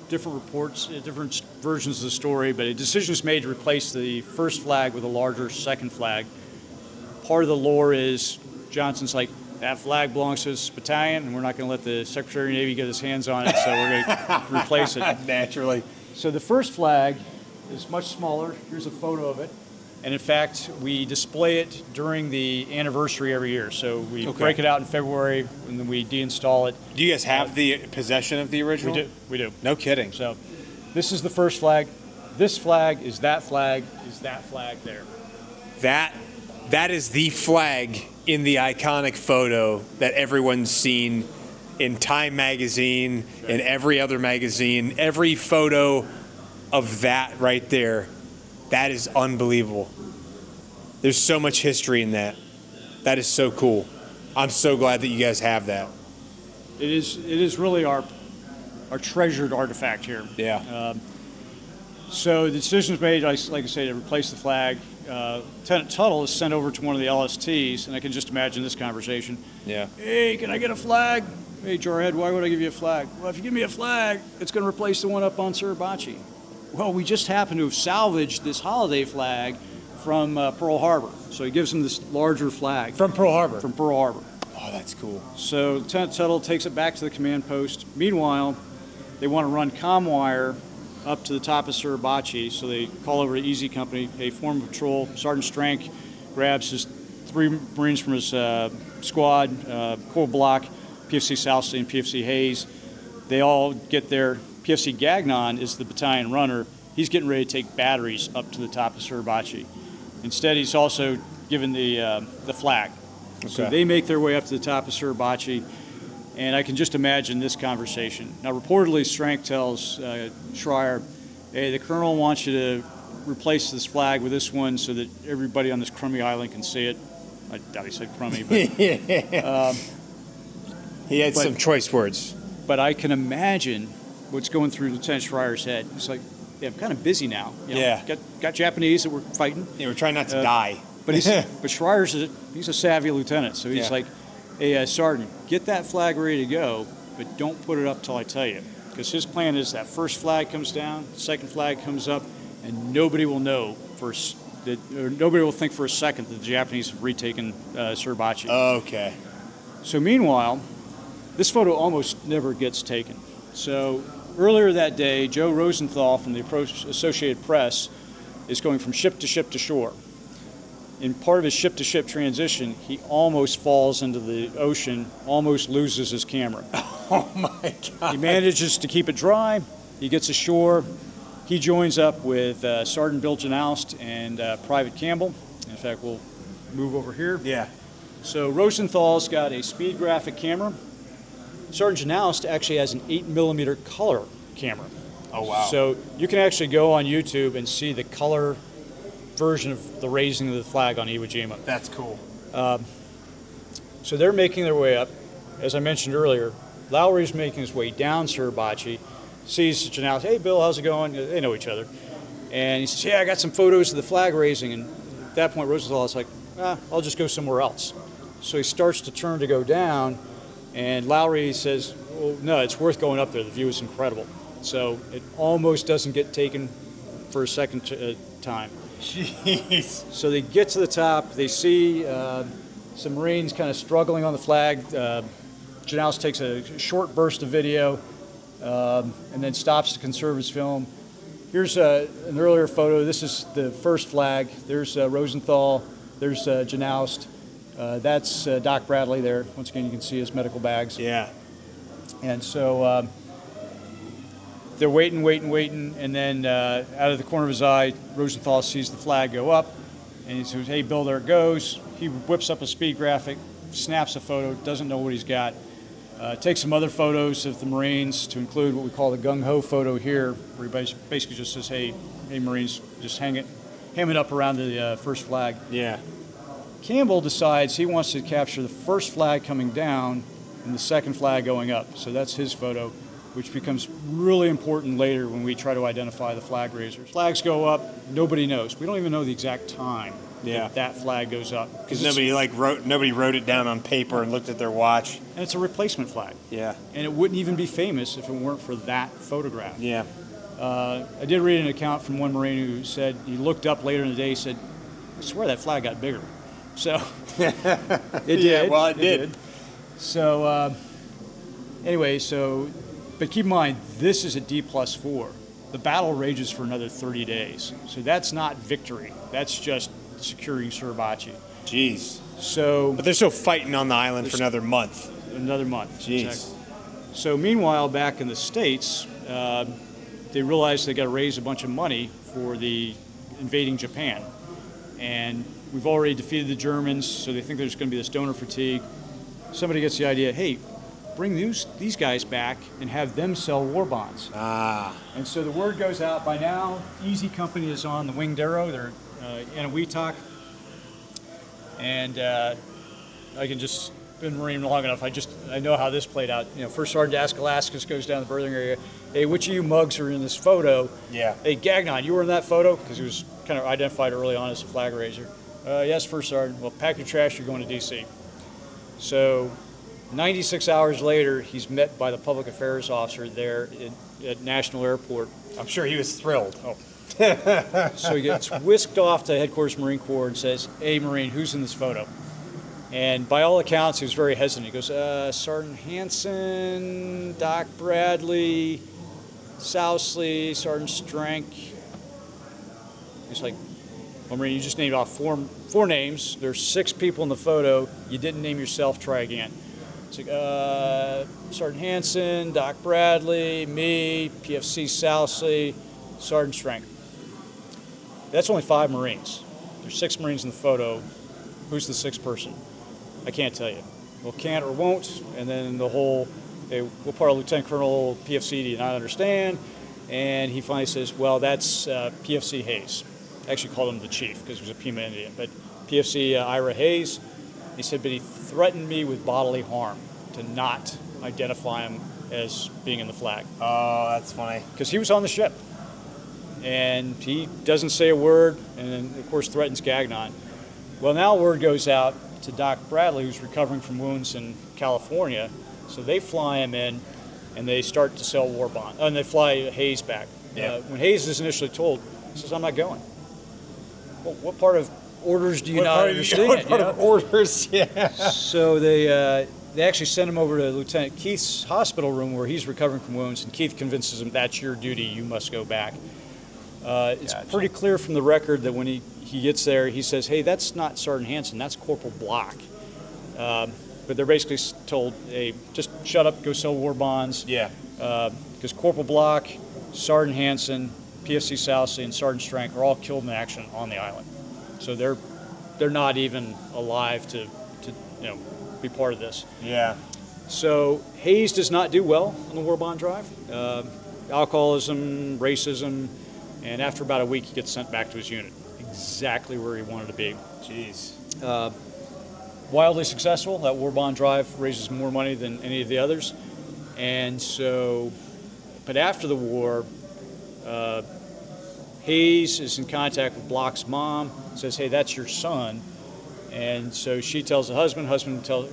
different reports, different versions of the story, but a decision is made to replace the first flag with a larger second flag. Part of the lore is Johnson's like, that flag belongs to this battalion, and we're not going to let the Secretary of the Navy get his hands on it, so we're going to replace it. Naturally. So the first flag is much smaller. Here's a photo of it. And in fact, we display it during the anniversary every year. So we break it out in February, and then we deinstall it. Do you guys have the possession of the original? We do. No kidding. So this is the first flag. This flag is that flag there. That is the flag in the iconic photo that everyone's seen in Time magazine, in every other magazine, every photo of that right there. That is unbelievable. There's so much history in that. That is so cool. I'm so glad that you guys have that. It is really our treasured artifact here. Yeah. So the decision was made, like I say, to replace the flag. Lieutenant Tuttle is sent over to one of the LSTs, and I can just imagine this conversation. Yeah. Hey, can I get a flag? Hey, Jarhead, why would I give you a flag? Well, if you give me a flag, it's going to replace the one up on Suribachi. Well, we just happen to have salvaged this holiday flag from Pearl Harbor. So he gives him this larger flag. From Pearl Harbor? From Pearl Harbor. Oh, that's cool. So Lieutenant Tuttle takes it back to the command post. Meanwhile, they want to run comm wire up to the top of Suribachi, so they call over to Easy Company. They form a patrol. Sergeant Strank grabs his 3 Marines from his squad, Corps Block, PFC Southsea, and PFC Hayes. They all get there. PFC Gagnon is the battalion runner. He's getting ready to take batteries up to the top of Suribachi. Instead, he's also given the flag. Okay. So they make their way up to the top of Suribachi, and I can just imagine this conversation. Now, reportedly, Strank tells Schreier, hey, the colonel wants you to replace this flag with this one so that everybody on this crummy island can see it. I doubt he said crummy, but... he had some choice words. But I can imagine what's going through Lieutenant Schreier's head. It's like, yeah, I'm kind of busy now. You know, yeah. Got Japanese that we're fighting. Yeah, we're trying not to die. But Schreier's he's a savvy lieutenant, so he's like, hey, Sergeant, get that flag ready to go, but don't put it up till I tell you. Because his plan is that first flag comes down, second flag comes up, and nobody will know nobody will think for a second that the Japanese have retaken Suribachi. Okay. So meanwhile, this photo almost never gets taken. So earlier that day, Joe Rosenthal from the Associated Press is going from ship to shore. In part of his ship-to-ship transition, he almost falls into the ocean, almost loses his camera. Oh my God. He manages to keep it dry. He gets ashore. He joins up with Sergeant Bill Janoust and Private Campbell. In fact, we'll move over here. Yeah. So Rosenthal's got a speed graphic camera. Sergeant Janoust actually has an 8mm color camera. Oh, wow. So you can actually go on YouTube and see the color version of the raising of the flag on Iwo Jima. That's cool. So they're making their way up. As I mentioned earlier, Lowry's making his way down Suribachi, sees Janoust, hey, Bill, how's it going? They know each other. And he says, yeah, I got some photos of the flag raising. And at that point, Rosenthal is like, I'll just go somewhere else. So he starts to turn to go down, and Lowry says, well, no, it's worth going up there. The view is incredible. So it almost doesn't get taken for a second time. Jeez. So they get to the top. They see some Marines kind of struggling on the flag. Janoust takes a short burst of video and then stops to conserve his film. Here's an earlier photo. This is the first flag. There's Rosenthal. There's Janoust. That's Doc Bradley there. Once again, you can see his medical bags. Yeah. And so they're waiting, and then out of the corner of his eye, Rosenthal sees the flag go up, and he says, hey, Bill, there it goes. He whips up a speed graphic, snaps a photo, doesn't know what he's got. Takes some other photos of the Marines to include what we call the gung-ho photo here, where he basically just says, hey, Marines, just ham it up around the first flag. Yeah. Campbell decides he wants to capture the first flag coming down and the second flag going up. So that's his photo, which becomes really important later when we try to identify the flag raisers. Flags go up, nobody knows. We don't even know the exact time Yeah. that flag goes up. Because nobody wrote it down on paper and looked at their watch. And it's a replacement flag. Yeah. And it wouldn't even be famous if it weren't for that photograph. Yeah. I did read an account from one Marine who said he looked up later in the day. He said, "I swear that flag got bigger." So it did. Yeah, well, it did. So anyway, but keep in mind, this is a D+4. The battle rages for another 30 days. So that's not victory. That's just securing Suribachi. Jeez. So, but they're still fighting on the island for another month. Another month. Jeez. Exactly. So meanwhile, back in the States, they realized they got to raise a bunch of money for the invading Japan. And we've already defeated the Germans, so they think there's going to be this donor fatigue. Somebody gets the idea, hey, bring these guys back and have them sell war bonds. And so the word goes out. By now, Easy Company is on the Winged Arrow. They're in a Weetok. And I can just been Marine long enough. I know how this played out. First Sergeant Askalaskas goes down the berthing area. Hey, which of you mugs are in this photo? Yeah. Hey, Gagnon, you were in that photo? Because he was kind of identified early on as a flag raiser. Yes, First Sergeant. Well, pack your trash. You're going to D.C. So 96 hours later, he's met by the public affairs officer there at National Airport. I'm sure he was thrilled. Oh. So he gets whisked off to headquarters Marine Corps and says, hey, Marine, who's in this photo? And by all accounts, he was very hesitant. He goes, Sergeant Hansen, Doc Bradley, Sousley, Sergeant Strank. He's like, well, Marine, you just named off four names. There's 6 people in the photo. You didn't name yourself. Try again. It's like, Sergeant Hansen, Doc Bradley, me, PFC Sousley, Sergeant Strank. That's only 5 Marines. There's 6 Marines in the photo. Who's the 6th person? I can't tell you. Well, can't or won't, and then the whole, what part of Lieutenant Colonel PFC do you not understand? And he finally says, well, that's PFC Hayes. I actually called him the chief because he was a Pima Indian, but PFC Ira Hayes. He said, but he threatened me with bodily harm to not identify him as being in the flag. Oh, that's funny. Because he was on the ship. And he doesn't say a word, and then, of course, threatens Gagnon. Well, now word goes out to Doc Bradley, who's recovering from wounds in California. So they fly him in, and they start to sell war bonds. And they fly Hayes back. Yeah. When Hayes is initially told, he says, I'm not going. Well, what part of orders do you not understand? What part of orders? Yeah. So they actually send him over to Lieutenant Keith's hospital room where he's recovering from wounds, and Keith convinces him, that's your duty, you must go back. It's pretty clear from the record that when he gets there, he says, hey, that's not Sergeant Hansen, that's Corporal Block. But they're basically told, hey, just shut up, go sell war bonds. Yeah. Because Corporal Block, Sergeant Hansen, PFC Sousley, and Sergeant Strank are all killed in action on the island. So they're not even alive to be part of this. Yeah. So Hayes does not do well on the war bond drive. Alcoholism, racism, and after about a week, he gets sent back to his unit, exactly where he wanted to be. Jeez. Wildly successful. That war bond drive raises more money than any of the others. And so, but after the war, Hayes is in contact with Block's mom, says, hey, that's your son. And so she tells the husband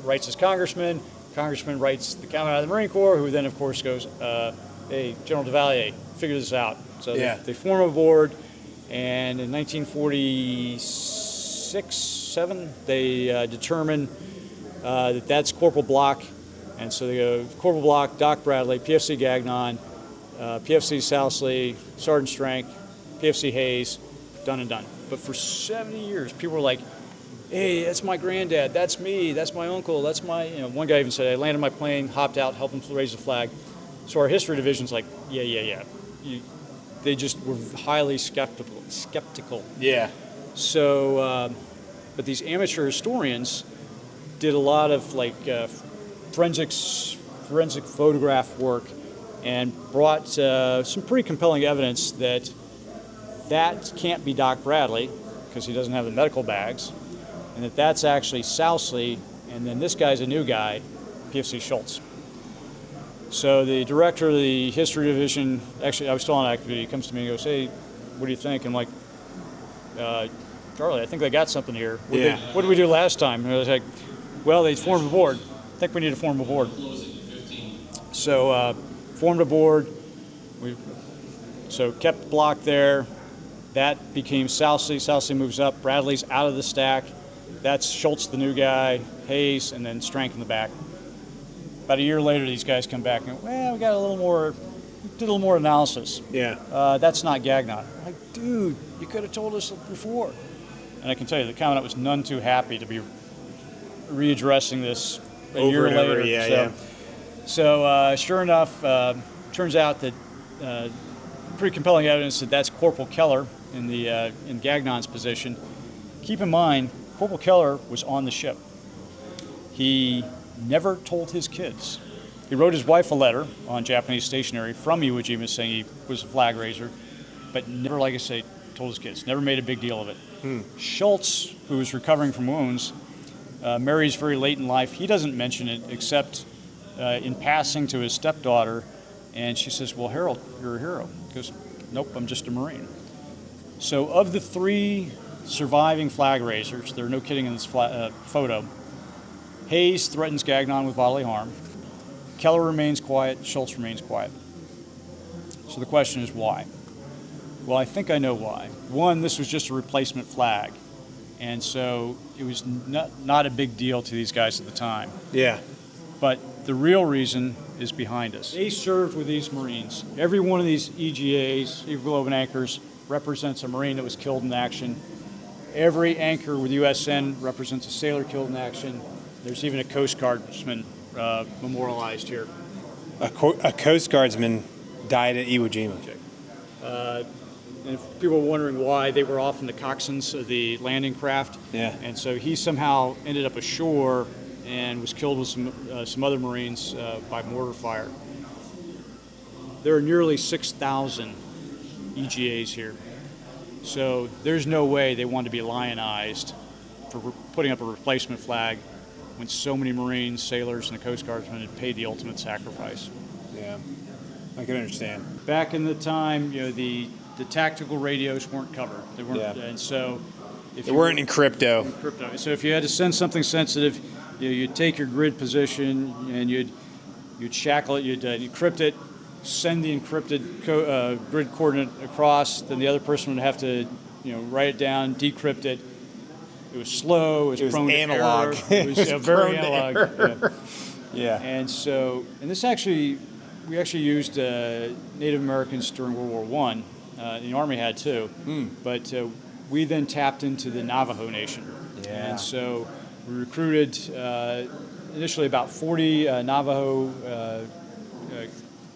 writes his congressman writes the Commandant of the Marine Corps, who then, of course, goes, hey, General Duvalier, figure this out. So they form a board, and in 1946-7, they determine that that's Corporal Block. And so they go Corporal Block, Doc Bradley, PFC Gagnon, PFC Sousley, Sergeant Strank, PFC Hayes, done and done. But for 70 years, people were like, hey, that's my granddad, that's me, that's my uncle, that's my, one guy even said, I landed my plane, hopped out, helped him raise the flag. So our history division's like, yeah. They just were highly skeptical. Yeah. So, but these amateur historians did a lot of forensic photograph work and brought some pretty compelling evidence that can't be Doc Bradley because he doesn't have the medical bags, and that's actually Sousley, and then this guy's a new guy, PFC Schultz. So the director of the history division, actually I was still on active duty, he comes to me and goes, hey, what do you think? I'm like, Charlie, I think they got something here. Yeah. What did we do last time? And I was like, well, they formed a board. I think we need to form a board. So formed a board. So kept block there. That became Southsea. Southsea moves up. Bradley's out of the stack. That's Schultz, the new guy, Hayes, and then Strank in the back. About a year later, these guys come back and go, well, we got a little more, did a little more analysis. Yeah. That's not Gagnon. I'm like, dude, you could have told us before. And I can tell you, the Commandant was none too happy to be readdressing this a year later. So sure enough, turns out that pretty compelling evidence that that's Corporal Keller in Gagnon's position. Keep in mind, Corporal Keller was on the ship. He never told his kids. He wrote his wife a letter on Japanese stationery from Iwo Jima saying he was a flag raiser, but never, like I say, told his kids. Never made a big deal of it. Schultz, who was recovering from wounds, marries very late in life. He doesn't mention it except in passing to his stepdaughter, and she says, well, Harold, you're a hero. He goes, nope, I'm just a Marine. So of the 3 surviving flag raisers, there are no kidding in this photo, Hayes threatens Gagnon with bodily harm. Keller remains quiet. Schultz remains quiet. So the question is why? Well, I think I know why. One, this was just a replacement flag. And so it was not a big deal to these guys at the time. Yeah. But the real reason is behind us. They served with these Marines. Every one of these EGAs, Eagle Globe and anchors, represents a Marine that was killed in action. Every anchor with USN represents a sailor killed in action. There's even a Coast Guardsman memorialized here. A Coast Guardsman died at Iwo Jima. And if people were wondering why, they were often the coxswains of the landing craft. Yeah. And so he somehow ended up ashore and was killed with some other Marines by mortar fire. There are nearly 6,000 EGAs here. So there's no way they wanted to be lionized for putting up a replacement flag when so many Marines, sailors, and the Coast Guardsmen had paid the ultimate sacrifice. Yeah, I can understand. Back in the time, the tactical radios weren't covered. They weren't, and so They weren't in crypto. So if you had to send something sensitive, you'd take your grid position and you'd shackle it, you'd encrypt it, send the encrypted grid coordinate across. Then the other person would have to, write it down, decrypt it. It was slow. It was prone analog. To error. It was very analog. Yeah. And so, we actually used Native Americans during World War I. The Army had too. But we then tapped into the Navajo Nation. Yeah. And so we recruited initially about 40 Navajo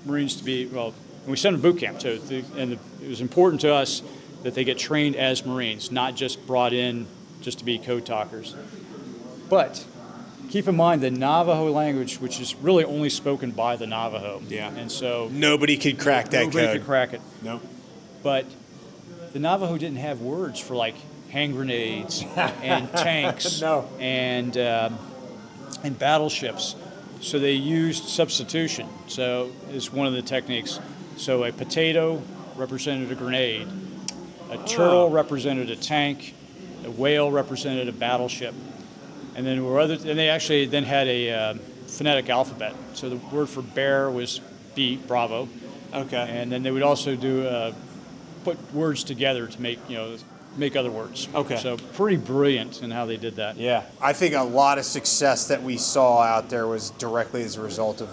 Marines to be, and we sent them to boot camp too. And it was important to us that they get trained as Marines, not just brought in just to be code talkers. But keep in mind the Navajo language, which is really only spoken by the Navajo. Yeah. And so Nobody could crack that code. Nobody could crack it. No. But the Navajo didn't have words for like hand grenades and tanks and battleships. So they used substitution. So it's one of the techniques. So a potato represented a grenade. A turtle represented a tank. A whale represented a battleship. And then they actually then had a phonetic alphabet. So the word for bear was B, bravo. Okay. And then they would also do put words together to make other words. Okay. So pretty brilliant in how they did that. Yeah. I think a lot of success that we saw out there was directly as a result of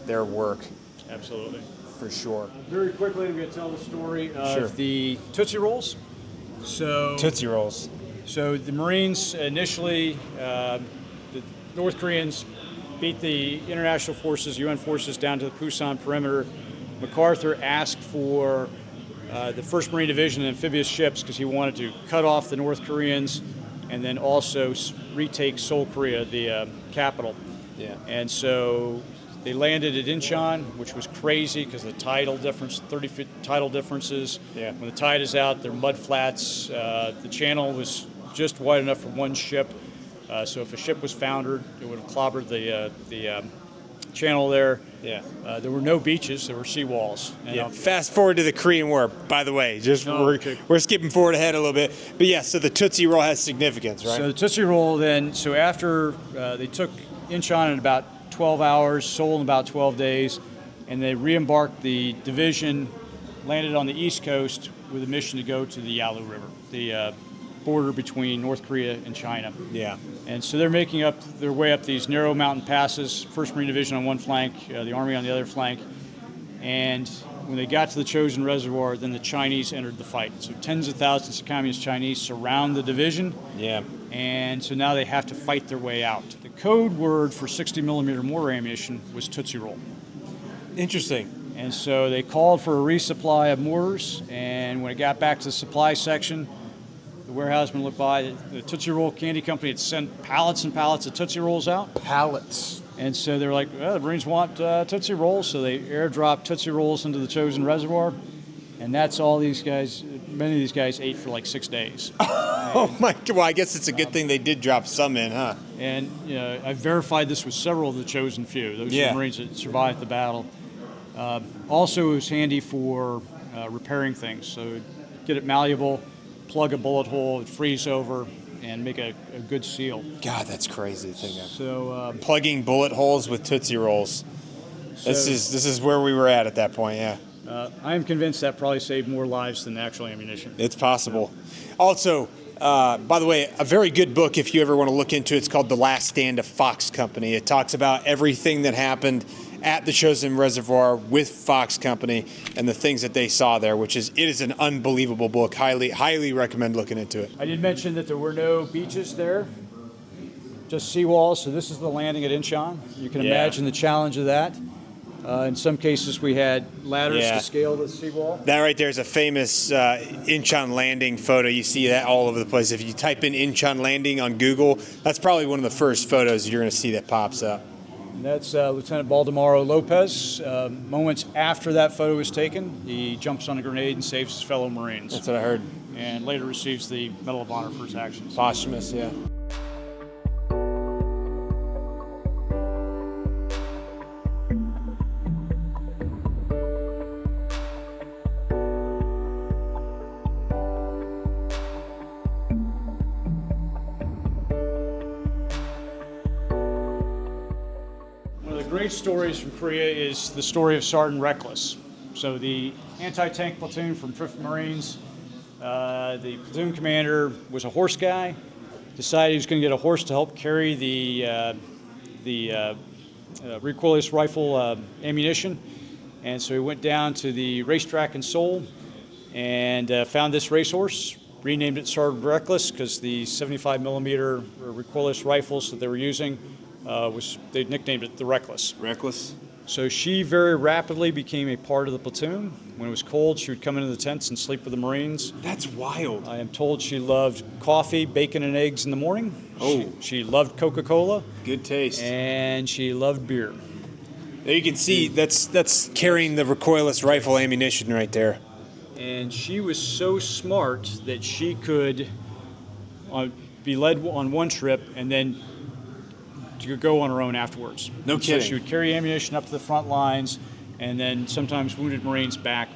their work. Absolutely. For sure. Very quickly, I'm going to tell the story of Sure. the Tootsie Rolls. Tootsie Rolls. So the Marines initially, the North Koreans beat the international forces, UN forces, down to the Pusan perimeter. MacArthur asked for the 1st Marine Division amphibious ships because he wanted to cut off the North Koreans and then also retake Seoul, Korea, the capital. Yeah. And so they landed at Incheon, which was crazy because of the tidal difference, 30-foot tidal differences. Yeah. When the tide is out, they're mud flats. The channel was just wide enough for one ship. So if a ship was foundered, it would have clobbered the channel there. Yeah. There were no beaches, there were seawalls. And, Yeah. Fast forward to the Korean War, by the way. We're skipping forward ahead a little bit. But yeah, so the Tootsie Roll has significance, right? So the Tootsie Roll then, so after they took Incheon in about 12 hours, Seoul in about 12 days, and they re-embarked the division, landed on the East Coast with a mission to go to the Yalu River, the border between North Korea and China. Yeah. And so they're making up their way up these narrow mountain passes, 1st Marine Division on one flank, the Army on the other flank. And when they got to the Chosin Reservoir, then the Chinese entered the fight. So tens of thousands of Communist Chinese surround the division. Yeah. And so now they have to fight their way out. The code word for 60 millimeter mortar ammunition was Tootsie Roll. Interesting. And so they called for a resupply of mortars, and when it got back to the supply section, the warehouseman looked by. The Tootsie Roll Candy Company had sent pallets and pallets of Tootsie Rolls out. Pallets. And so they were like, well, the Marines want Tootsie Rolls, so they airdropped Tootsie Rolls into the Chosin Reservoir, and that's all these guys, many of these guys ate for like 6 days. Oh my God, well, I guess it's a good thing they did drop some in, huh? And I verified this with several of the chosen few, those Marines that survived the battle. Also, it was handy for repairing things, so get it malleable, plug a bullet hole, freeze over, and make a good seal. God, that's crazy to think of. So plugging bullet holes with Tootsie Rolls. This is where we were at that point, yeah. I am convinced that probably saved more lives than actual ammunition. It's possible. Also, by the way, a very good book if you ever want to look into it. It's called The Last Stand of Fox Company. It talks about everything that happened at the Chosin Reservoir with Fox Company and the things that they saw there, it is an unbelievable book. Highly recommend looking into it. I did mention that there were no beaches there, just seawalls. So this is the landing at Incheon. You can imagine the challenge of that. In some cases, we had ladders to scale the seawall. That right there is a famous Incheon landing photo. You see that all over the place. If you type in Incheon landing on Google, that's probably one of the first photos you're going to see that pops up. And that's Lieutenant Baldemaro Lopez. Moments after that photo was taken, he jumps on a grenade and saves his fellow Marines. That's what I heard. And later receives the Medal of Honor for his actions. Posthumous, yeah. Great stories from Korea is the story of Sergeant Reckless. So the anti-tank platoon from 5th Marines, the platoon commander was a horse guy, decided he was going to get a horse to help carry the recoilless rifle ammunition, and so he went down to the racetrack in Seoul and found this racehorse, renamed it Sergeant Reckless because the 75 millimeter recoilless rifles that they were using they nicknamed it the Reckless. Reckless. So she very rapidly became a part of the platoon. When it was cold, she would come into the tents and sleep with the Marines. That's wild. I am told she loved coffee, bacon, and eggs in the morning. Oh. She loved Coca-Cola. Good taste. And she loved beer. There you can see that's carrying the recoilless rifle ammunition right there. And she was so smart that she could be led on one trip and then to go on her own afterwards. No kidding. So she would carry ammunition up to the front lines and then sometimes wounded Marines back.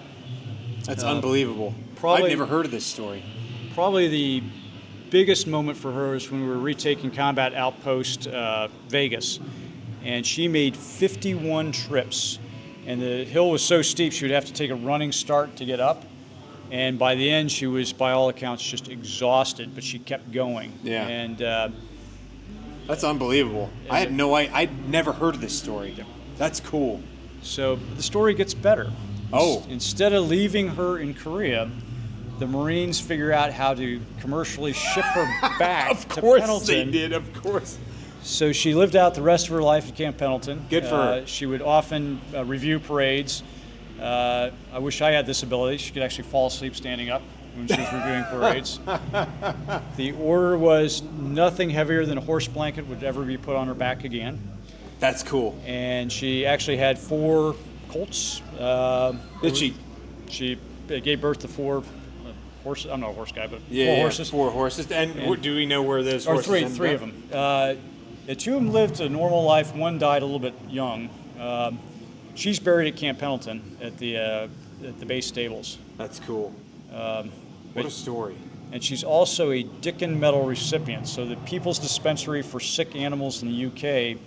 That's unbelievable. I've never heard of this story. Probably the biggest moment for her was when we were retaking combat outpost Vegas. And she made 51 trips. And the hill was so steep she would have to take a running start to get up. And by the end, she was, by all accounts, just exhausted, but she kept going. Yeah. And that's unbelievable. I'd never heard of this story. That's cool. So the story gets better. Oh. Instead of leaving her in Korea, the Marines figure out how to commercially ship her back of to course Pendleton. they did, of course. So she lived out the rest of her life at Camp Pendleton. Good for her. She would often review parades. I wish I had this ability. She could actually fall asleep standing up when she was reviewing parades. The order was nothing heavier than a horse blanket would ever be put on her back again. That's cool. And she actually had 4 colts. Did she? She gave birth to 4 horses. I'm not a horse guy, but 4 horses. 4 horses. And do we know where those horses ended up? 3 of them. The 2 of them lived a normal life. 1 died a little bit young. She's buried at Camp Pendleton at the base stables. That's cool. What a story. And she's also a Dickin Medal recipient. So the People's Dispensary for Sick Animals in the UK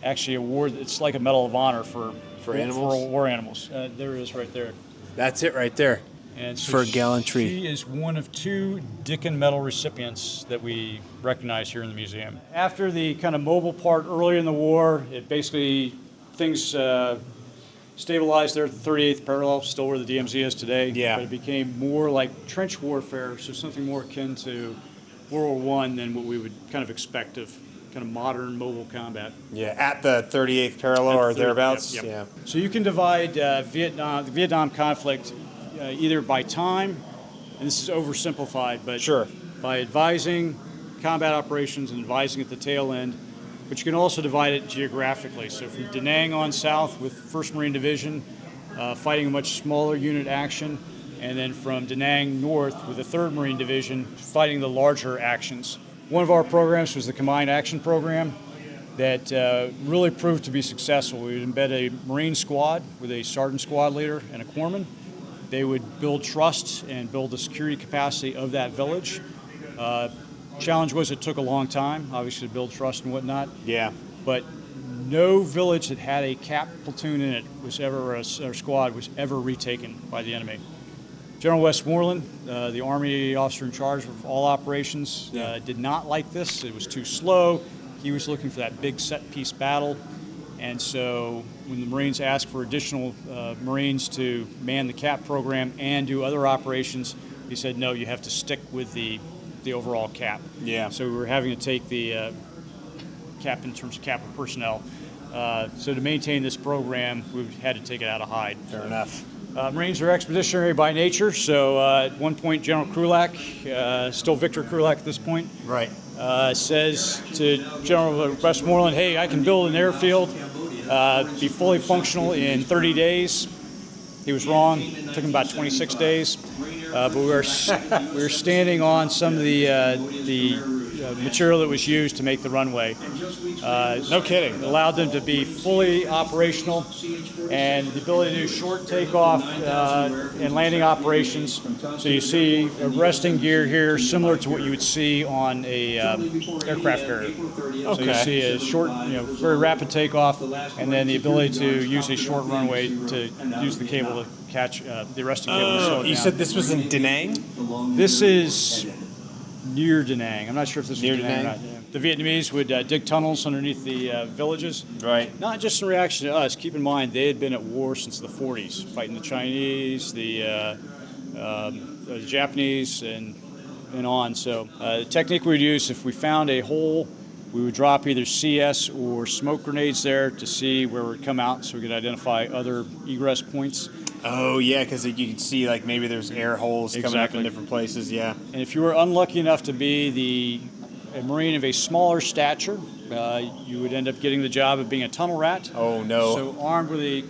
actually award. It's like a Medal of Honor for animals? For war animals. There it is, right there. That's it, right there. And so for gallantry. She is one of 2 Dickin Medal recipients that we recognize here in the museum. After the kind of mobile part early in the war, it basically things stabilized there at the 38th parallel, still where the DMZ is today. Yeah. But it became more like trench warfare, so something more akin to World War I than what we would kind of expect of kind of modern mobile combat. Yeah, at the 38th parallel or thereabouts. Yep. Yeah. So you can divide the Vietnam conflict either by time, and this is oversimplified, but Sure. by advising combat operations and advising at the tail end. But you can also divide it geographically. So from Da Nang on south with 1st Marine Division, fighting a much smaller unit action, and then from Da Nang north with the 3rd Marine Division, fighting the larger actions. One of our programs was the Combined Action Program that really proved to be successful. We would embed a Marine squad with a sergeant squad leader and a corpsman. They would build trust and build the security capacity of that village. Challenge was it took a long time, obviously, to build trust and whatnot. Yeah. But no village that had a cap platoon in it was ever, or squad was ever retaken by the enemy. General Westmoreland, the Army officer in charge of all operations, did not like this. It was too slow. He was looking for that big set-piece battle. And so when the Marines asked for additional Marines to man the CAP program and do other operations, he said, no, you have to stick with the overall CAP. Yeah. So we were having to take the CAP in terms of capital personnel. So to maintain this program, we had to take it out of hide. Fair enough. Marines are expeditionary by nature, so at one point General Krulak, still Victor Krulak at this point, Right. Says to General Westmoreland, hey, I can build an airfield, be fully functional in 30 days. He was wrong. It took him about 26 days. But we were standing on some of the material that was used to make the runway. No kidding. It allowed them to be fully operational and the ability to do short takeoff and landing operations. So you see a resting gear here similar to what you would see on a aircraft carrier. Okay. So you see a short, very rapid takeoff, and then the ability to use a short runway to use the cable to catch the resting cable. To slow it You down. said this was in Da Nang? This is near Da Nang. I'm not sure if this is Near Da Nang or not. Da Nang? Yeah. The Vietnamese would dig tunnels underneath the villages. Right. Not just in reaction to us. Keep in mind, they had been at war since the 40s, fighting the Chinese, the Japanese, and on. So the technique we would use, if we found a hole, we would drop either CS or smoke grenades there to see where it would come out so we could identify other egress points. Oh, yeah, because you can see, like, maybe there's air holes coming up Exactly. in different places, yeah. And if you were unlucky enough to be a Marine of a smaller stature, you would end up getting the job of being a tunnel rat. Oh, no. So armed with a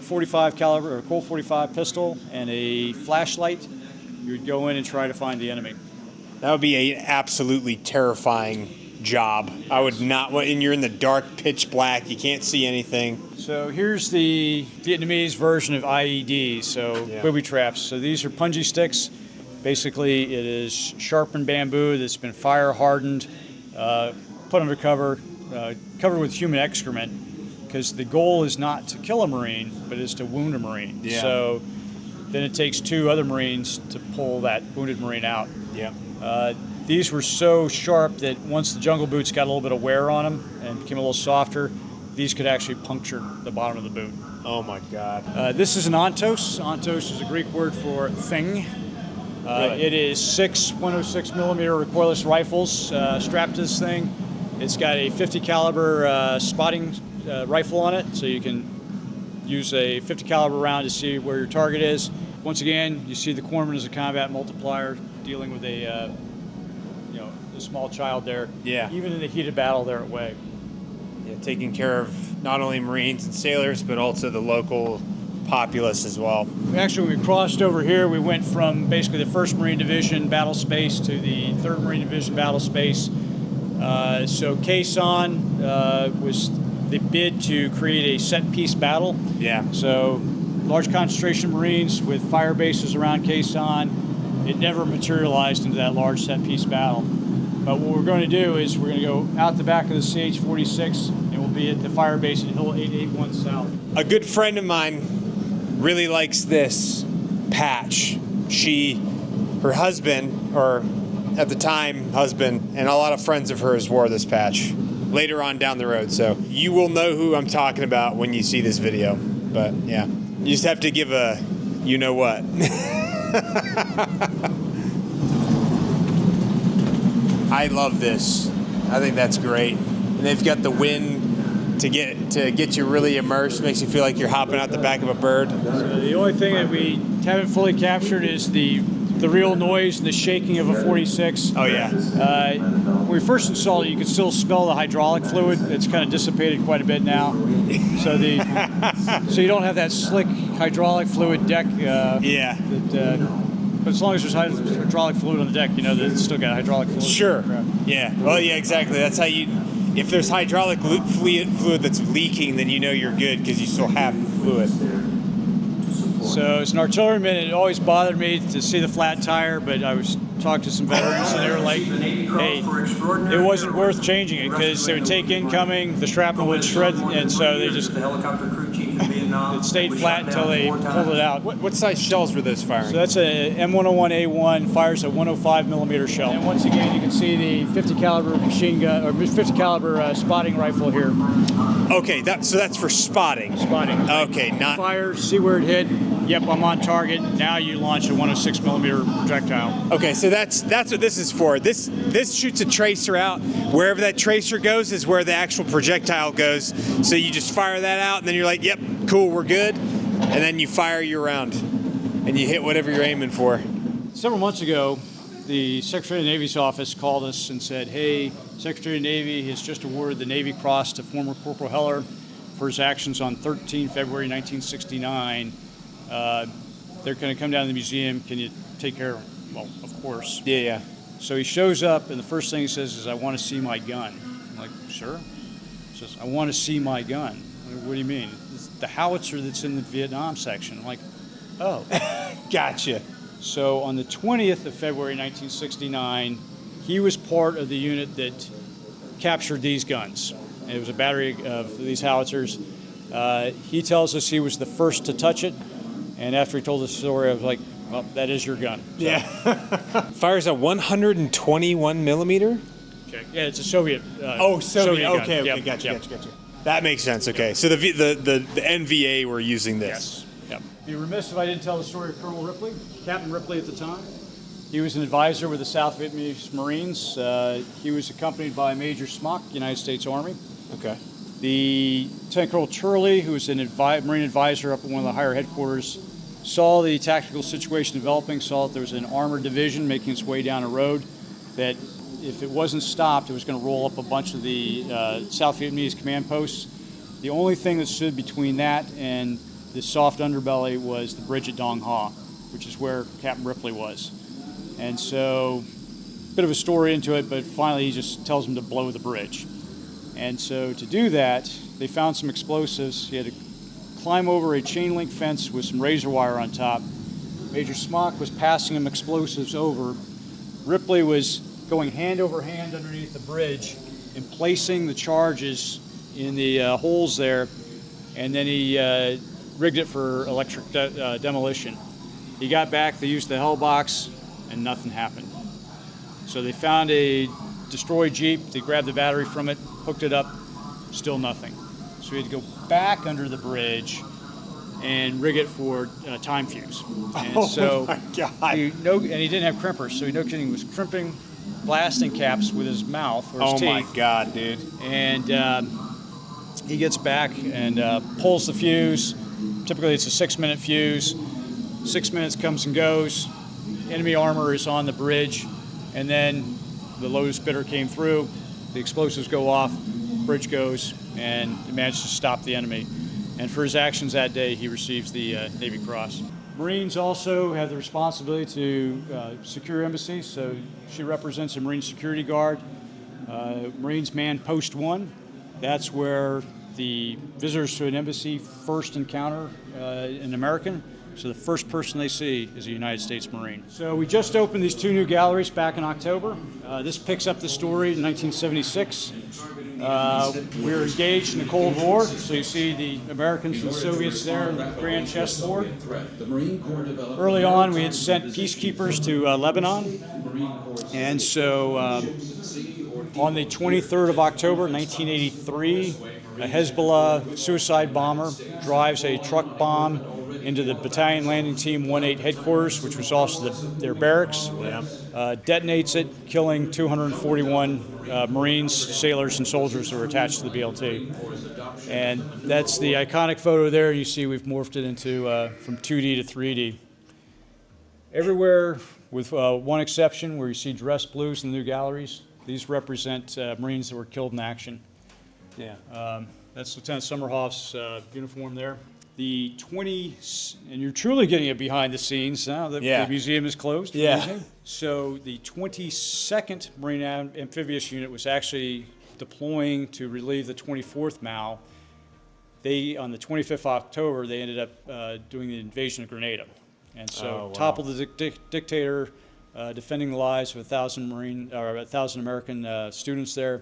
.45 caliber or Colt 45 pistol and a flashlight, you would go in and try to find the enemy. That would be an absolutely terrifying job. I would not, and you're in the dark, pitch black, you can't see anything. So here's the Vietnamese version of IEDs, so booby traps. So these are punji sticks. Basically, it is sharpened bamboo that's been fire hardened, put under cover, covered with human excrement, because the goal is not to kill a Marine, but is to wound a Marine. Yeah. So then it takes 2 other Marines to pull that wounded Marine out. Yeah. These were so sharp that once the jungle boots got a little bit of wear on them and became a little softer, these could actually puncture the bottom of the boot. Oh, my God. This is an ontos. Ontos is a Greek word for thing. Really? It is 6 106 millimeter recoilless rifles strapped to this thing. It's got a 50 caliber spotting rifle on it, so you can use a 50 caliber round to see where your target is. Once again, you see the corpsman as a combat multiplier, dealing with a small child there. Yeah. Even in the heat of battle, they're at way. Yeah, taking care of not only Marines and sailors, but also the local populace as well. Actually, when we crossed over here, we went from basically the 1st Marine Division battle space to the 3rd Marine Division battle space. So Quezon was the bid to create a set-piece battle. Yeah. So large concentration of Marines with fire bases around Quezon. It never materialized into that large set-piece battle. But what we're going to do is we're going to go out the back of the CH-46 and we'll be at the fire base at Hill 881 South. A good friend of mine really likes this patch. Her husband, or at the time husband, and a lot of friends of hers wore this patch later on down the road. So you will know who I'm talking about when you see this video. But yeah, you just have to give a you know what. I love this. I think that's great. And they've got the wind to get you really immersed. Makes you feel like you're hopping out the back of a bird. So the only thing that we haven't fully captured is the real noise and the shaking of a 46. Oh yeah. When we first installed it, you could still smell the hydraulic fluid. It's kind of dissipated quite a bit now. So so you don't have that slick hydraulic fluid deck. Yeah. But as long as there's hydraulic fluid on the deck, you know that it's still got hydraulic fluid. Sure. Yeah. Well, yeah, exactly. That's how you. If there's hydraulic fluid that's leaking, then you know you're good because you still have fluid. So as an artilleryman, it always bothered me to see the flat tire, but I was talking to some veterans and they were like, hey, it wasn't worth changing it because they would take incoming, the shrapnel would shred, and so they just it stayed flat until they pulled it out. What size shells were those firing? So that's a M101A1, fires a 105 millimeter shell. And once again, you can see the 50 caliber machine gun or 50 caliber spotting rifle here. Okay, so that's for spotting. Spotting. Okay, not fire, see where it hit. Yep, I'm on target. Now you launch a 106 millimeter projectile. Okay, so that's what this is for. This shoots a tracer out. Wherever that tracer goes is where the actual projectile goes. So you just fire that out, and then you're like, yep, cool, we're good. And then you fire your round, and you hit whatever you're aiming for. Several months ago, the Secretary of the Navy's office called us and said, hey, Secretary of the Navy has just awarded the Navy Cross to former Corporal Heller for his actions on 13 February 1969. They're going to come down to the museum. Can you take care of him? Well, of course. Yeah. So he shows up, and the first thing he says is, I want to see my gun. I'm like, sure? He says, I want to see my gun. I'm like, what do you mean? It's the howitzer that's in the Vietnam section. I'm like, oh. Gotcha. So on the 20th of February 1969, he was part of the unit that captured these guns. And it was a battery of these howitzers. He tells us he was the first to touch it. And after he told the story, I was like, well, that is your gun. So. Yeah. Fires a 121 millimeter? Okay. Yeah, it's a Soviet. Soviet. gun. Okay, Yep. gotcha. That makes sense. Okay, so the NVA were using this. Yes. Yep. Be remiss if I didn't tell the story of Colonel Ripley, Captain Ripley at the time. He was an advisor with the South Vietnamese Marines. He was accompanied by Major Smock, United States Army. Okay. The Lieutenant Colonel Turley, who was an Marine advisor up at one of the higher headquarters, saw the tactical situation developing, saw that there was an armored division making its way down a road that if it wasn't stopped, it was going to roll up a bunch of the South Vietnamese command posts. The only thing that stood between that and the soft underbelly was the bridge at Dong Ha, which is where Captain Ripley was. And so, bit of a story into it, but finally he just tells them to blow the bridge. And so to do that, they found some explosives. He had to climb over a chain link fence with some razor wire on top. Major Smock was passing him explosives over. Ripley was going hand over hand underneath the bridge and placing the charges in the holes there, and then he rigged it for electric demolition. He got back, they used the hell box, and nothing happened. So they found a destroyed Jeep, they grabbed the battery from it, hooked it up, still nothing. So we had to go back under the bridge and rig it for time fuse. And so, my God. He didn't have crimpers, so no kidding, he was crimping blasting caps with his mouth or his teeth. Oh my God, dude. And he gets back and pulls the fuse. Typically it's a 6-minute fuse. 6 minutes comes and goes. Enemy armor is on the bridge, and then the low spitter came through, the explosives go off, bridge goes, and he managed to stop the enemy. And for his actions that day, he receives the Navy Cross. Marines also have the responsibility to secure embassies, so she represents a Marine Security Guard. Marines man Post 1. That's where the visitors to an embassy first encounter an American. So the first person they see is a United States Marine. So we just opened these 2 new galleries back in October. This picks up the story in 1976. We were engaged in the Cold War, so you see the Americans and the Soviets there in the grand chessboard. Early on, we had sent peacekeepers to Lebanon, and so on the 23rd of October, 1983, a Hezbollah suicide bomber drives a truck bomb into the Battalion Landing Team 1-8 headquarters, which was also their barracks, detonates it, killing 241 Marines, sailors, and soldiers who were attached to the BLT. And that's the iconic photo there. You see we've morphed it into from 2D to 3D. Everywhere, with one exception, where you see dress blues in the new galleries, these represent Marines that were killed in action. Yeah. That's Lieutenant Summerhoff's uniform there. The 20, and you're truly getting it behind the scenes now that the museum is closed. Yeah. So the 22nd Marine Amphibious Unit was actually deploying to relieve the 24th MAU. They, on the 25th of October, they ended up doing the invasion of Grenada. And so toppled the dictator, defending the lives of 1,000 American students there.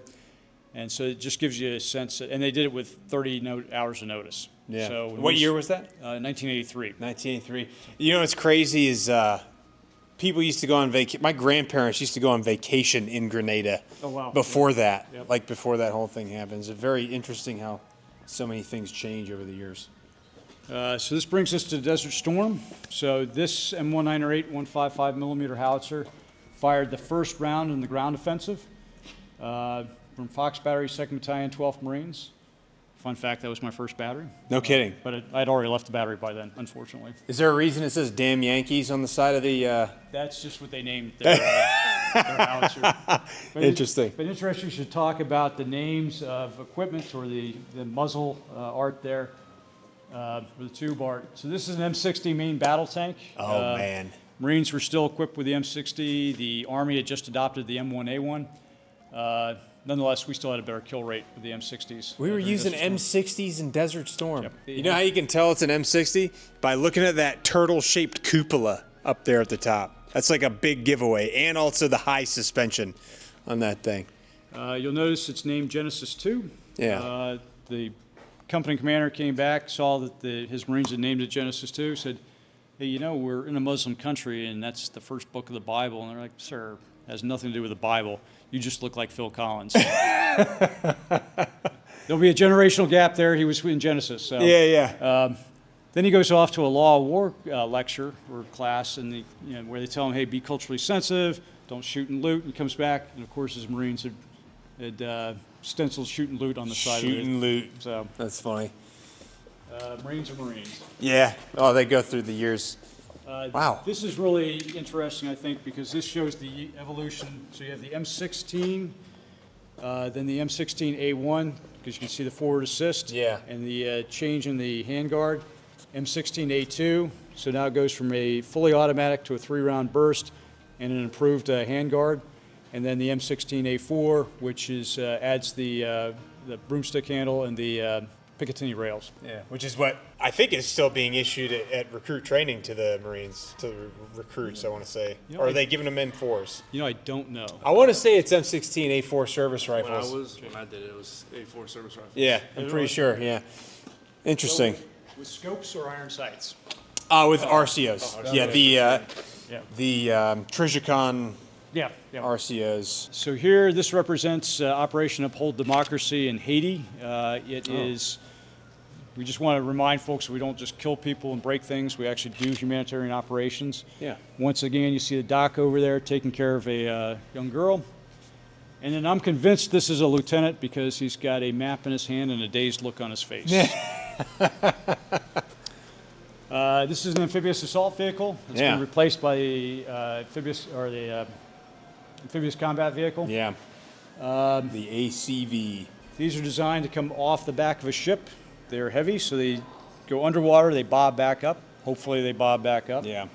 And so it just gives you a sense, and they did it with 30 hours of notice. Yeah. So what year was that? 1983. 1983. You know what's crazy is people used to go on vacation. My grandparents used to go on vacation in Grenada. Oh, wow. Before that, Yep. like before that whole thing happens. It's very interesting how so many things change over the years. So this brings us to Desert Storm. So this M1908 155 millimeter howitzer fired the first round in the ground offensive from Fox Battery, 2nd Battalion, 12th Marines. Fun fact, that was my first battery. No kidding. But I'd already left the battery by then, unfortunately. Is there a reason it says "Damn Yankees" on the side of the? That's just what they named their howitzer. Interesting. But interesting, you should talk about the names of equipment or the muzzle art there, or the tube art. So this is an M60 main battle tank. Oh, man. Marines were still equipped with the M60. The Army had just adopted the M1A1. Nonetheless, we still had a better kill rate with the M60s. We were using M60s in Desert Storm. Yep. You know how you can tell it's an M60? By looking at that turtle-shaped cupola up there at the top. That's like a big giveaway, and also the high suspension on that thing. You'll notice it's named Genesis 2. Yeah. The company commander came back, saw that his Marines had named it Genesis 2, said, hey, you know, we're in a Muslim country, and that's the first book of the Bible. And they're like, sir, it has nothing to do with the Bible. You just look like Phil Collins. There'll be a generational gap there. He was in Genesis. So. Yeah. Then he goes off to a law of war lecture or class, and where they tell him, hey, be culturally sensitive, don't shoot and loot. And he comes back, and of course his Marines had stenciled shoot and loot on the side of it. Shoot and loot. So That's funny. Marines are Marines. Yeah. Oh, they go through the years. Wow. This is really interesting, I think, because this shows the evolution. So you have the M16, then the M16A1, because you can see the forward assist. Yeah. And the change in the handguard. M16A2, so now it goes from a fully automatic to a 3-round burst and an improved handguard. And then the M16A4, which is adds the broomstick handle and the Picatinny rails. Yeah, which is what I think is still being issued at recruit training to the Marines, to the recruits, I want to say. Or are they giving them M4s? You know, I don't know. I want to say it's M16 A4 service rifles. When I did it, it was A4 service rifles. Yeah, I'm pretty sure, yeah. Interesting. With scopes or iron sights? With RCOs. Yeah, the Trijicon Yeah. RCOs. So here, this represents Operation Uphold Democracy in Haiti. It is, we just want to remind folks we don't just kill people and break things. We actually do humanitarian operations. Yeah. Once again, you see the doc over there taking care of a young girl. And then I'm convinced this is a lieutenant because he's got a map in his hand and a dazed look on his face. This is an amphibious assault vehicle. It's been replaced by the amphibious combat vehicle. Yeah. The ACV. These are designed to come off the back of a ship. They're heavy, so they go underwater, they bob back up. Hopefully they bob back up. Yeah.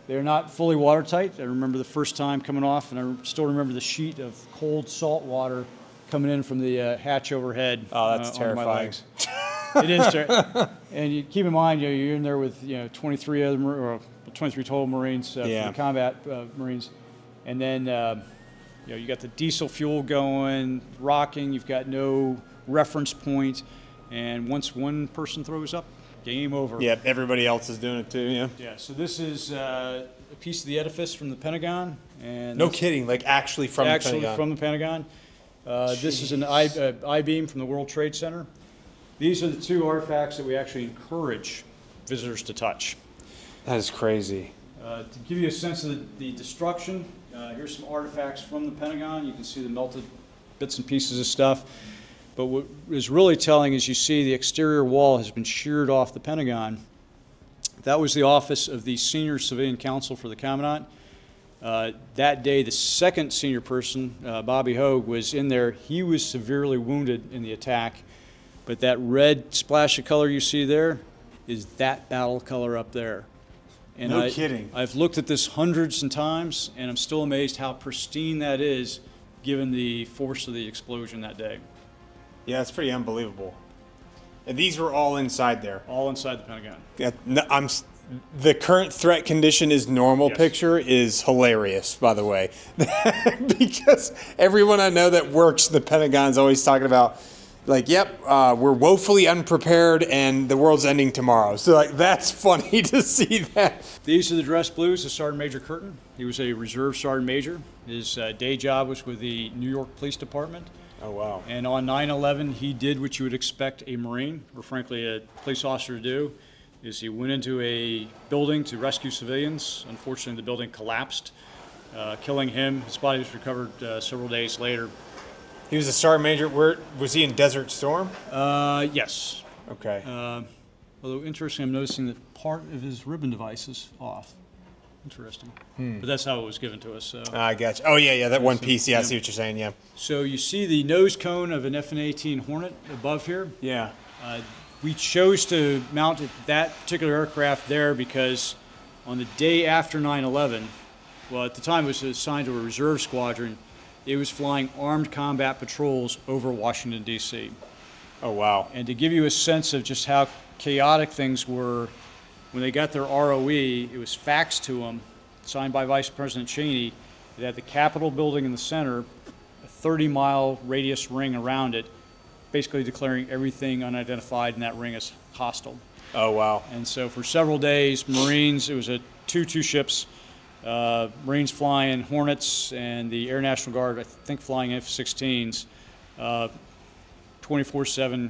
They're not fully watertight. I remember the first time coming off, and I still remember the sheet of cold salt water coming in from the hatch overhead. Oh, that's onto my terrifying. legs. It is, and you keep in mind, you're in there with 23 other or 23 total Marines for the combat Marines, and then you got the diesel fuel going, rocking. You've got no reference point, and once one person throws up, game over. Yeah, everybody else is doing it too. Yeah. Yeah. So this is a piece of the edifice from the Pentagon, and No kidding, like actually from the Pentagon. from the Pentagon. This is an I-beam from the World Trade Center. These are the two artifacts that we actually encourage visitors to touch. That is crazy. To give you a sense of the destruction, here's some artifacts from the Pentagon. You can see the melted bits and pieces of stuff. But what is really telling is you see the exterior wall has been sheared off the Pentagon. That was the office of the Senior Civilian Counsel for the Commandant. That day, the second senior person, Bobby Hogue, was in there. He was severely wounded in the attack. But that red splash of color you see there is that battle color up there. And no kidding. I've looked at this hundreds of times, and I'm still amazed how pristine that is given the force of the explosion that day. Yeah, it's pretty unbelievable. And these were all inside there. All inside the Pentagon. Yeah, the current threat condition is normal picture is hilarious, by the way. Because everyone I know that works the Pentagon's always talking about, like, we're woefully unprepared and the world's ending tomorrow. So, like, that's funny to see that. These are the dress blues of Sergeant Major Curtin. He was a reserve sergeant major. His day job was with the New York Police Department. Oh, wow. And on 9/11, he did what you would expect a Marine, or frankly a police officer, to do, is he went into a building to rescue civilians. Unfortunately, the building collapsed, killing him. His body was recovered several days later. He was a sergeant major. Where was he in Desert Storm? Yes. Okay. Although interesting, I'm noticing that part of his ribbon device is off. Interesting. But that's how it was given to us. So. I got you. Oh, yeah, that one piece. Yeah, I see what you're saying, yeah. So you see the nose cone of an F-18 Hornet above here? Yeah. We chose to mount that particular aircraft there because on the day after 9/11, well, at the time it was assigned to a reserve squadron, it was flying armed combat patrols over Washington, D.C. Oh, wow. And to give you a sense of just how chaotic things were, when they got their ROE, it was faxed to them, signed by Vice President Cheney, that had the Capitol building in the center, a 30-mile radius ring around it, basically declaring everything unidentified in that ring as hostile. Oh, wow. And so for several days, Marines, it was two ships, Marines flying Hornets and the Air National Guard, I think, flying F-16s, 24/7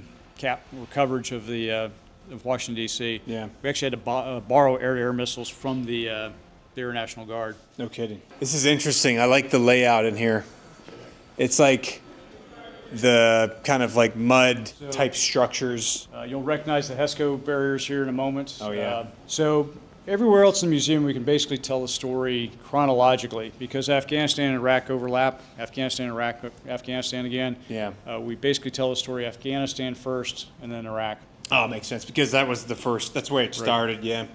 coverage of the of Washington, D.C. Yeah. We actually had to borrow air-to-air missiles from the Air National Guard. No kidding. This is interesting. I like the layout in here. It's like the kind of like mud type structures. You'll recognize the HESCO barriers here in a moment. Oh, yeah. So everywhere else in the museum, we can basically tell the story chronologically because Afghanistan and Iraq overlap. Afghanistan, Iraq, Afghanistan again. Yeah. We basically tell the story Afghanistan first and then Iraq. Oh, makes sense because that was the first. That's where it started. Right. Yeah.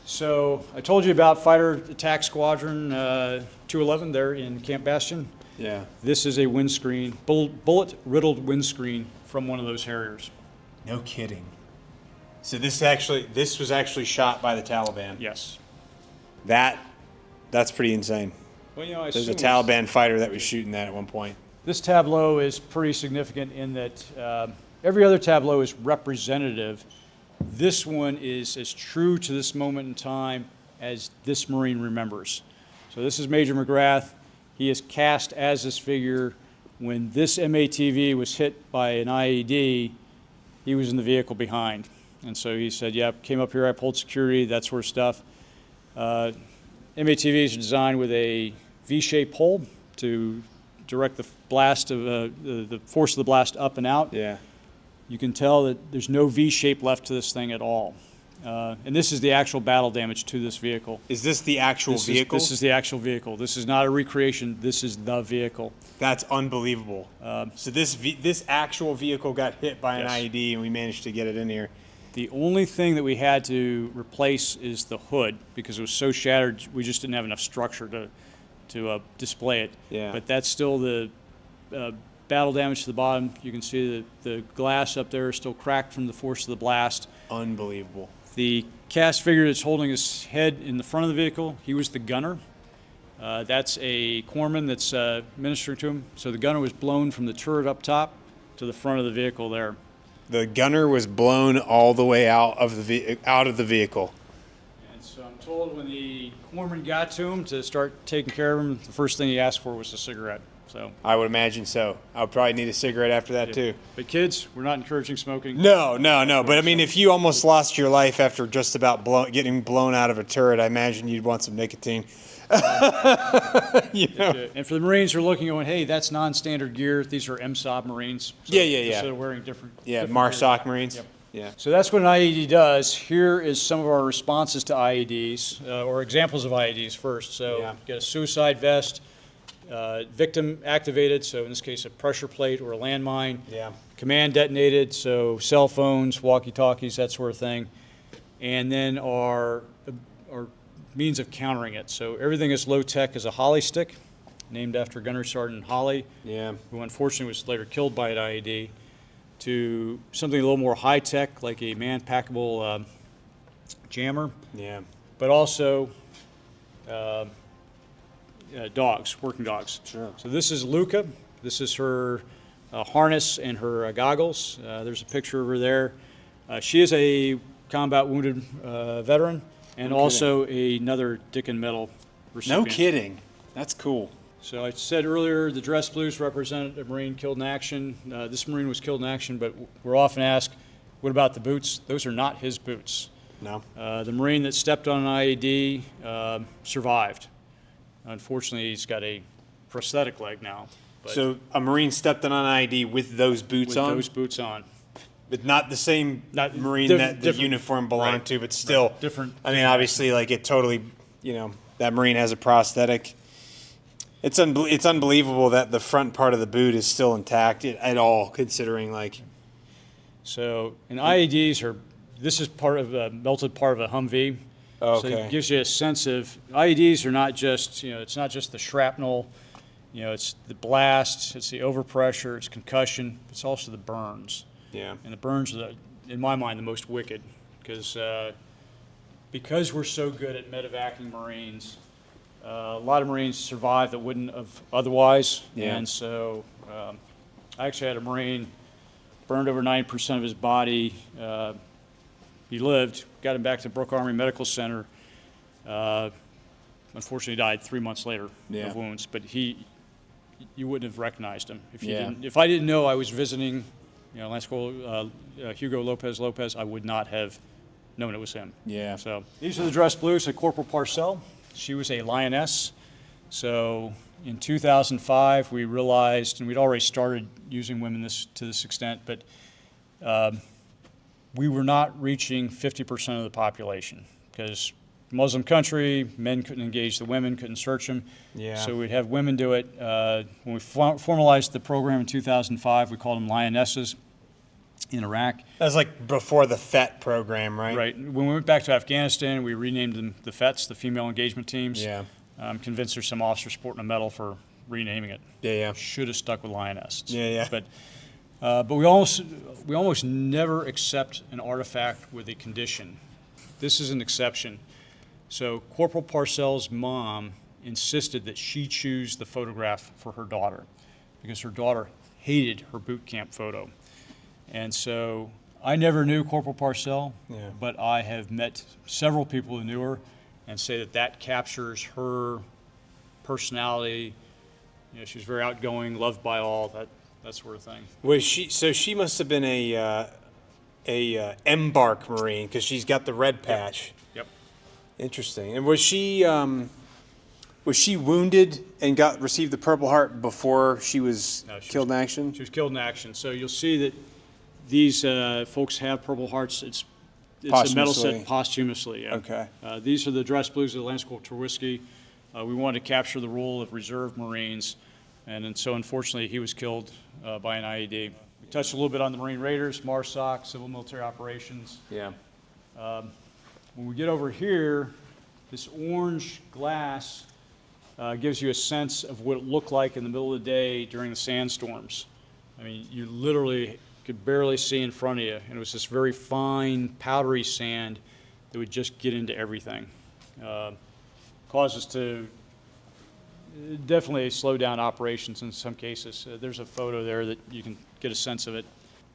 So I told you about Fighter Attack Squadron 211 there in Camp Bastion. Yeah. This is a windscreen, bullet-riddled windscreen from one of those Harriers. No kidding. So this was actually shot by the Taliban. Yes. That's pretty insane. Well, there's a Taliban fighter that was shooting that at one point. This tableau is pretty significant in that every other tableau is representative. This one is as true to this moment in time as this Marine remembers. So this is Major McGrath. He is cast as this figure. When this MATV was hit by an IED, he was in the vehicle behind. And so he said, came up here, I pulled security, that sort of stuff. MATVs are designed with a V-shaped hole to direct the blast of the force of the blast up and out. Yeah. You can tell that there's no V shape left to this thing at all. And this is the actual battle damage to this vehicle. Is this the actual vehicle? This is the actual vehicle. This is not a recreation. This is the vehicle. That's unbelievable. So this actual vehicle got hit by an IED, and we managed to get it in here. The only thing that we had to replace is the hood because it was so shattered. We just didn't have enough structure to display it. Yeah. But that's still the battle damage to the bottom. You can see the glass up there is still cracked from the force of the blast. Unbelievable. The cast figure that's holding his head in the front of the vehicle, he was the gunner. That's a corpsman that's ministering to him. So the gunner was blown from the turret up top to the front of the vehicle there. The gunner was blown all the way out of the vehicle. And so I'm told when the corpsman got to him to start taking care of him, the first thing he asked for was a cigarette. So I would imagine so. I would probably need a cigarette after that too. But kids, we're not encouraging smoking. No. But I mean, if you almost lost your life after just about getting blown out of a turret, I imagine you'd want some nicotine. You know? And for the Marines who are looking, going, hey, that's non-standard gear. These are MSOB Marines. So Yeah. So they're wearing different. Yeah, different MARSOC gear. Marines. Yep. Yeah. So that's what an IED does. Here is some of our responses to IEDs, or examples of IEDs first. So Yeah. get a suicide vest, victim activated, so in this case a pressure plate or a landmine. Yeah. Command detonated, so cell phones, walkie-talkies, that sort of thing. And then our means of countering it. So everything is low-tech as a Holly stick, named after Gunner Sergeant Holly, Yeah. who unfortunately was later killed by an IED, to something a little more high-tech, like a man-packable jammer, Yeah. but also dogs, working dogs. Sure. So this is Luca. This is her harness and her goggles. There's a picture of her there. She is a combat wounded veteran and also another Dickin Medal recipient. No kidding. That's cool. So I said earlier, the dress blues represent a Marine killed in action. This Marine was killed in action, but we're often asked, what about the boots? Those are not his boots. No. The Marine that stepped on an IED survived. Unfortunately, he's got a prosthetic leg now. But So a Marine stepped on an ID with those boots with on? those boots on. But not the same Not- Marine different- that the different- uniform belonged right, to, but still. right, different- I mean, obviously, like it totally, that Marine has a prosthetic. It's unbelievable that the front part of the boot is still intact at all, considering like. So, and IEDs are, this is part of a melted part of a Humvee. So Okay. it gives you a sense of, IEDs are not just, it's not just the shrapnel, it's the blast, it's the overpressure, it's concussion, it's also the burns. Yeah. And the burns are, in my mind, the most wicked, because we're so good at medevacing Marines, a lot of Marines survive that wouldn't have otherwise. Yeah. And so I actually had a Marine burned over 90% of his body. He lived, got him back to Brooke Army Medical Center. Unfortunately died 3 months later Yeah. of wounds, but you wouldn't have recognized him. Yeah. If I didn't know I was visiting, Lance Corporal Hugo Lopez, I would not have known it was him. Yeah. So these are the dress blues of Corporal Parcell. She was a lioness. So in 2005, we realized, and we'd already started using women to this extent, but we were not reaching 50% of the population because Muslim country, men couldn't engage the women, couldn't search them. Yeah. So we'd have women do it. When we formalized the program in 2005, we called them lionesses in Iraq. That's like before the FET program, right? Right. When we went back to Afghanistan, we renamed them the FETs, the Female Engagement Teams. Yeah. I'm convinced there's some officer sporting a medal for renaming it. Yeah. Should have stuck with lioness. Yeah. But we almost never accept an artifact with a condition. This is an exception. So Corporal Parcell's mom insisted that she choose the photograph for her daughter because her daughter hated her boot camp photo. And so I never knew Corporal Parcell, but I have met several people who knew her and say that captures her personality. She was very outgoing, loved by all, that sort of thing. Was she? So she must have been a embark Marine because she's got the red patch. Yep. Interesting. And was she wounded and received the Purple Heart before she was killed in action? She was killed in action. So you'll see that these folks have Purple Hearts. It's a medal set posthumously. Yeah. Okay. These are the dress blues of Lance Corporal Terwisky. We wanted to capture the role of reserve Marines, and so unfortunately he was killed by an IED. We touched a little bit on the Marine Raiders, MARSOC, Civil Military Operations. Yeah. When we get over here, this orange glass gives you a sense of what it looked like in the middle of the day during the sandstorms. I mean, you literally could barely see in front of you, and it was this very fine, powdery sand that would just get into everything. Caused us to definitely slow down operations in some cases. There's a photo there that you can get a sense of it.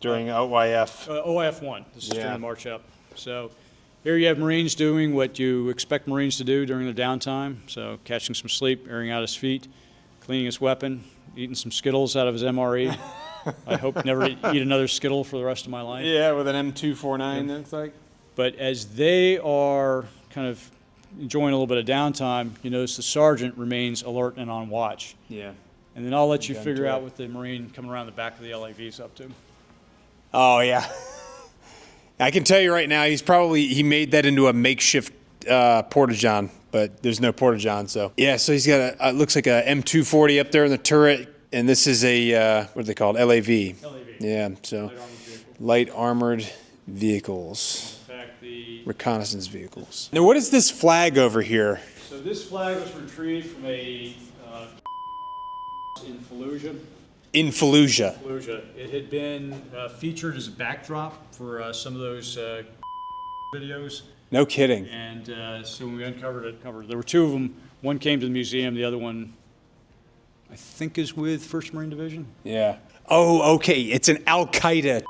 During OYF. OIF-1, this is Yeah. during the march up. So here you have Marines doing what you expect Marines to do during their downtime. So catching some sleep, airing out his feet, cleaning his weapon, eating some Skittles out of his MRE. I hope never to eat another Skittle for the rest of my life. Yeah, with an M249, it looks like. But as they are kind of enjoying a little bit of downtime, you notice the sergeant remains alert and on watch. Yeah. And then I'll let you Gun figure turret. out what the Marine coming around the back of the LAV's up to. Oh, yeah. I can tell you right now, he made that into a makeshift porta-john, but there's no porta-john, so. Yeah, so he's got looks like a M240 up there in the turret, and this is a, what are they called? LAV. LAV. Yeah, so Light armored vehicle. light armored vehicles, In fact, reconnaissance vehicles. Now, what is this flag over here? so this flag was retrieved from a in Fallujah. In Fallujah. Fallujah. It had been featured as a backdrop for some of those videos, No kidding. and so when we uncovered it, there were two of them. One came to the museum. The other one, I think, is with 1st Marine Division. Yeah. Oh, okay. It's an Al Qaeda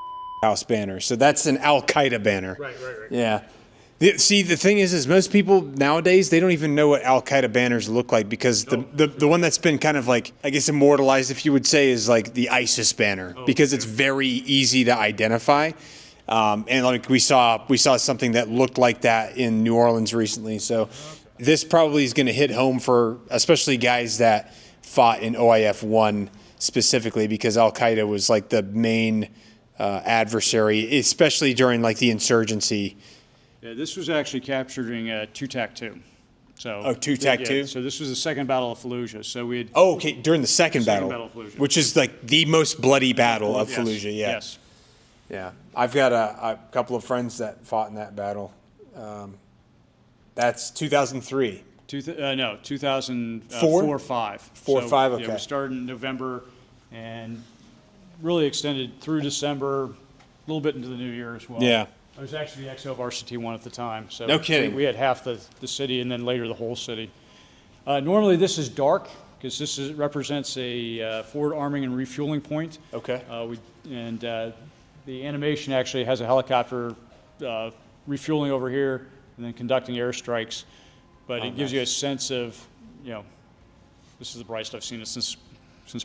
house banner. So that's an Al Qaeda banner. Right. Yeah. See, the thing is most people nowadays, they don't even know what Al Qaeda banners look like because the one that's been kind of like, I guess, immortalized, if you would say, is like the ISIS banner because it's very easy to identify. And like we saw something that looked like that in New Orleans recently. So this probably is going to hit home for especially guys that fought in OIF-1 specifically because Al Qaeda was like the main adversary, especially during like the insurgency. Yeah, this was actually captured during TUTAC-2. So, Oh, TUTAC-2? Yeah, so this was the second Battle of Fallujah. So we had Oh, okay, during the second battle, Battle of Fallujah. which is like the most bloody battle of Yes, Fallujah. Yeah, Yes. yeah. I've got a couple of friends that fought in that battle. That's 2003. No, 2004 Four? or 5. 4 or 5, Yeah, okay. we started in November and really extended through December, a little bit into the new year as well. Yeah. I was actually the XO Varsity 1 at the time. So No kidding. We had half the city and then later the whole city. Normally this is dark because represents a forward arming and refueling point. Okay. The animation actually has a helicopter refueling over here and then conducting airstrikes. But it gives you a sense of, this is the brightest I've seen it since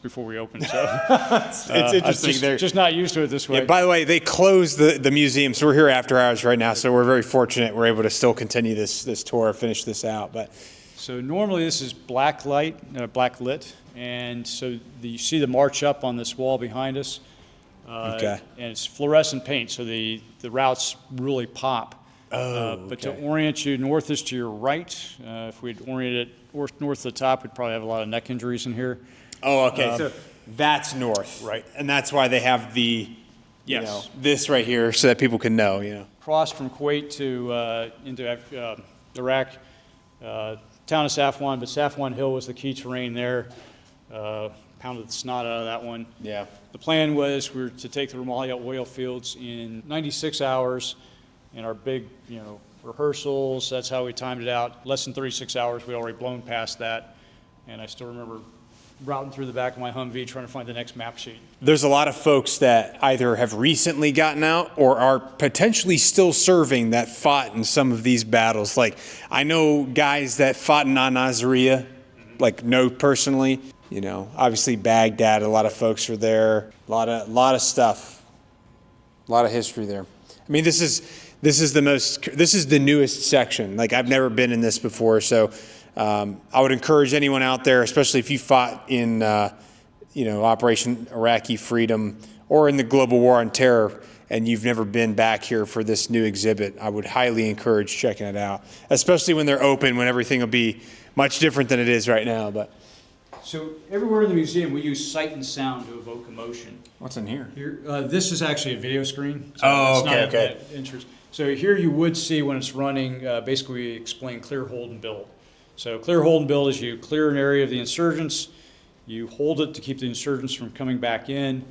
before we opened. So It's interesting. I'm just not used to it this way. Yeah, by the way, they closed the museum, so we're here after hours right now. So we're very fortunate we're able to still continue this tour, finish this out. But So normally this is black light, black lit, and so you see the march up on this wall behind us. Okay. And it's fluorescent paint, so the routes really pop. But to orient you, north is to your right. If we'd oriented it north to the top, we'd probably have a lot of neck injuries in here. oh, okay. So that's north, Right. And that's why they have the Yes. this right here so that people can know. Crossed from Kuwait to into Iraq, town of Safwan, but Safwan Hill was the key terrain there. Pounded the snot out of that one. Yeah. The plan was we were to take the Rumalia oil fields in 96 hours, and our big, rehearsals. That's how we timed it out. Less than 36 hours, we already blown past that, and I still remember routing through the back of my Humvee trying to find the next map sheet. There's a lot of folks that either have recently gotten out or are potentially still serving that fought in some of these battles. Like, I know guys that fought in Al-Naziriyah, know personally. Obviously Baghdad, a lot of folks are there. A lot of stuff, a lot of history there. I mean, this is the newest section. I've never been in this before, so I would encourage anyone out there, especially if you fought in, Operation Iraqi Freedom or in the global war on terror, and you've never been back here for this new exhibit. I would highly encourage checking it out, especially when they're open, when everything will be much different than it is right now. But So everywhere in the museum, we use sight and sound to evoke emotion. what's in here? Here, this is actually a video screen. So Oh, it's not okay. that interest. So here you would see when it's running, basically we explain clear, hold, and build. So clear, hold, and build is you clear an area of the insurgents, you hold it to keep the insurgents from coming back in,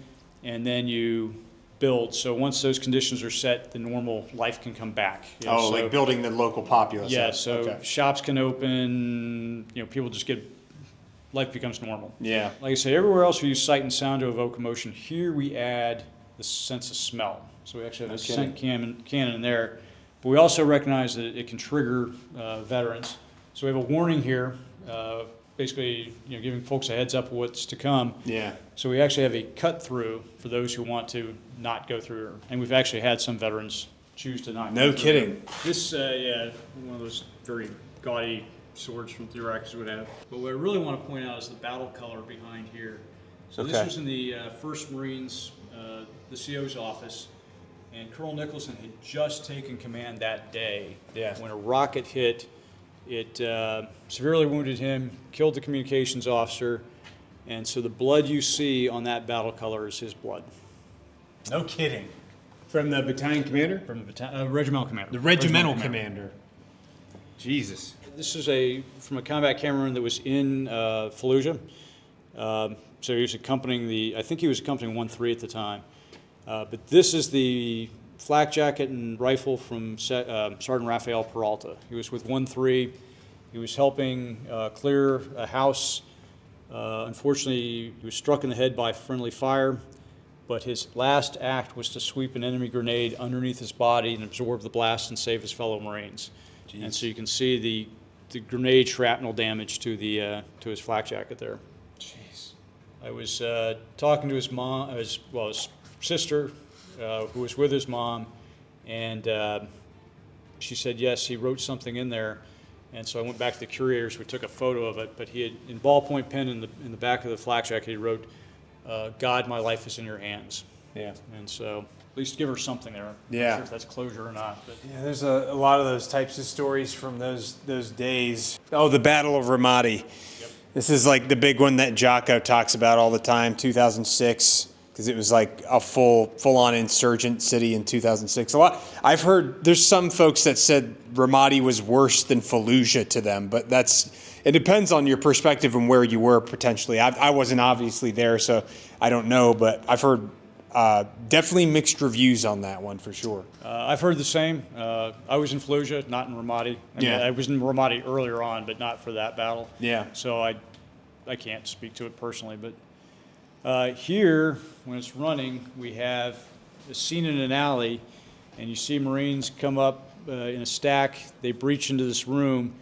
and then you build. So once those conditions are set, the normal life can come back. You know, so, like building the local populace. yeah, so shops can open, people just get, life becomes normal. Yeah. Like I say, everywhere else we use sight and sound to evoke emotion. Here we add the sense of smell. So we actually have a scent cannon in there. But we also recognize that it can trigger veterans. So we have a warning here, basically giving folks a heads up of what's to come. Yeah. So we actually have a cut through for those who want to not go through. And we've actually had some veterans choose to not No go through. kidding. This, one of those very gaudy swords from the Iraqis would have. But what I really want to point out is the battle color behind here. So this was in the 1st Marines, the CO's office, and Colonel Nicholson had just taken command that day. Yeah. When a rocket hit, it severely wounded him, killed the communications officer, and so the blood you see on that battle color is his blood. No kidding. From the battalion commander? From the regimental commander. The regimental commander. Jesus. This is from a combat cameraman that was in Fallujah. So he was accompanying I think he was accompanying 1-3 at the time. But this is the flak jacket and rifle from Sergeant Rafael Peralta. He was with 1-3. He was helping clear a house. Unfortunately, he was struck in the head by friendly fire, but his last act was to sweep an enemy grenade underneath his body and absorb the blast and save his fellow Marines. Jeez. And so you can see the grenade shrapnel damage to his flak jacket there. Jeez. I was talking to his mom, his sister, who was with his mom, and she said, yes, he wrote something in there. And so I went back to the curators. We took a photo of it, but he had, in ballpoint pen in the back of the flak jacket, he wrote, God, my life is in your hands. Yeah. And so at least give her something there. Yeah. I'm not sure if that's closure or not. But. Yeah, there's a lot of those types of stories from those days. Oh, the Battle of Ramadi. Yep. This is like the big one that Jocko talks about all the time, 2006, because it was like a full-on insurgent city in 2006. I've heard there's some folks that said Ramadi was worse than Fallujah to them, but it depends on your perspective and where you were potentially. I wasn't obviously there, so I don't know, but I've heard definitely mixed reviews on that one for sure. I've heard the same. I was in Fallujah, not in Ramadi. I was in Ramadi earlier on, but not for that battle. Yeah. So I can't speak to it personally, but here, when it's running, we have a scene in an alley, and you see Marines come up in a stack. They breach into this room,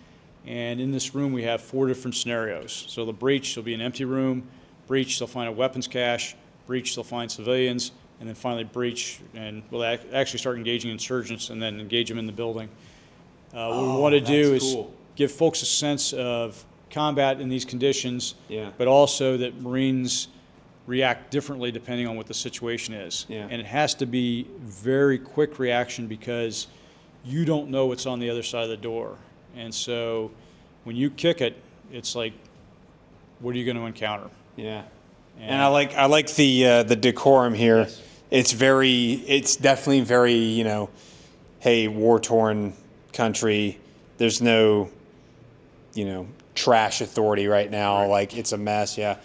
and in this room we have 4 different scenarios. So the breach, there'll be an empty room. Breach, they'll find a weapons cache. Breach, they'll find civilians. And then finally breach, and we'll actually start engaging insurgents and then engage them in the building. What we want to do is give folks a sense of combat in these conditions, but also that Marines react differently depending on what the situation is. And it has to be very quick reaction because you don't know what's on the other side of the door. And so when you kick it, it's like, what are you going to encounter? Yeah. And I like the decorum here. Yes. It's definitely very, hey, war-torn country. There's no, trash authority right now. Right. Like, it's a mess, yeah.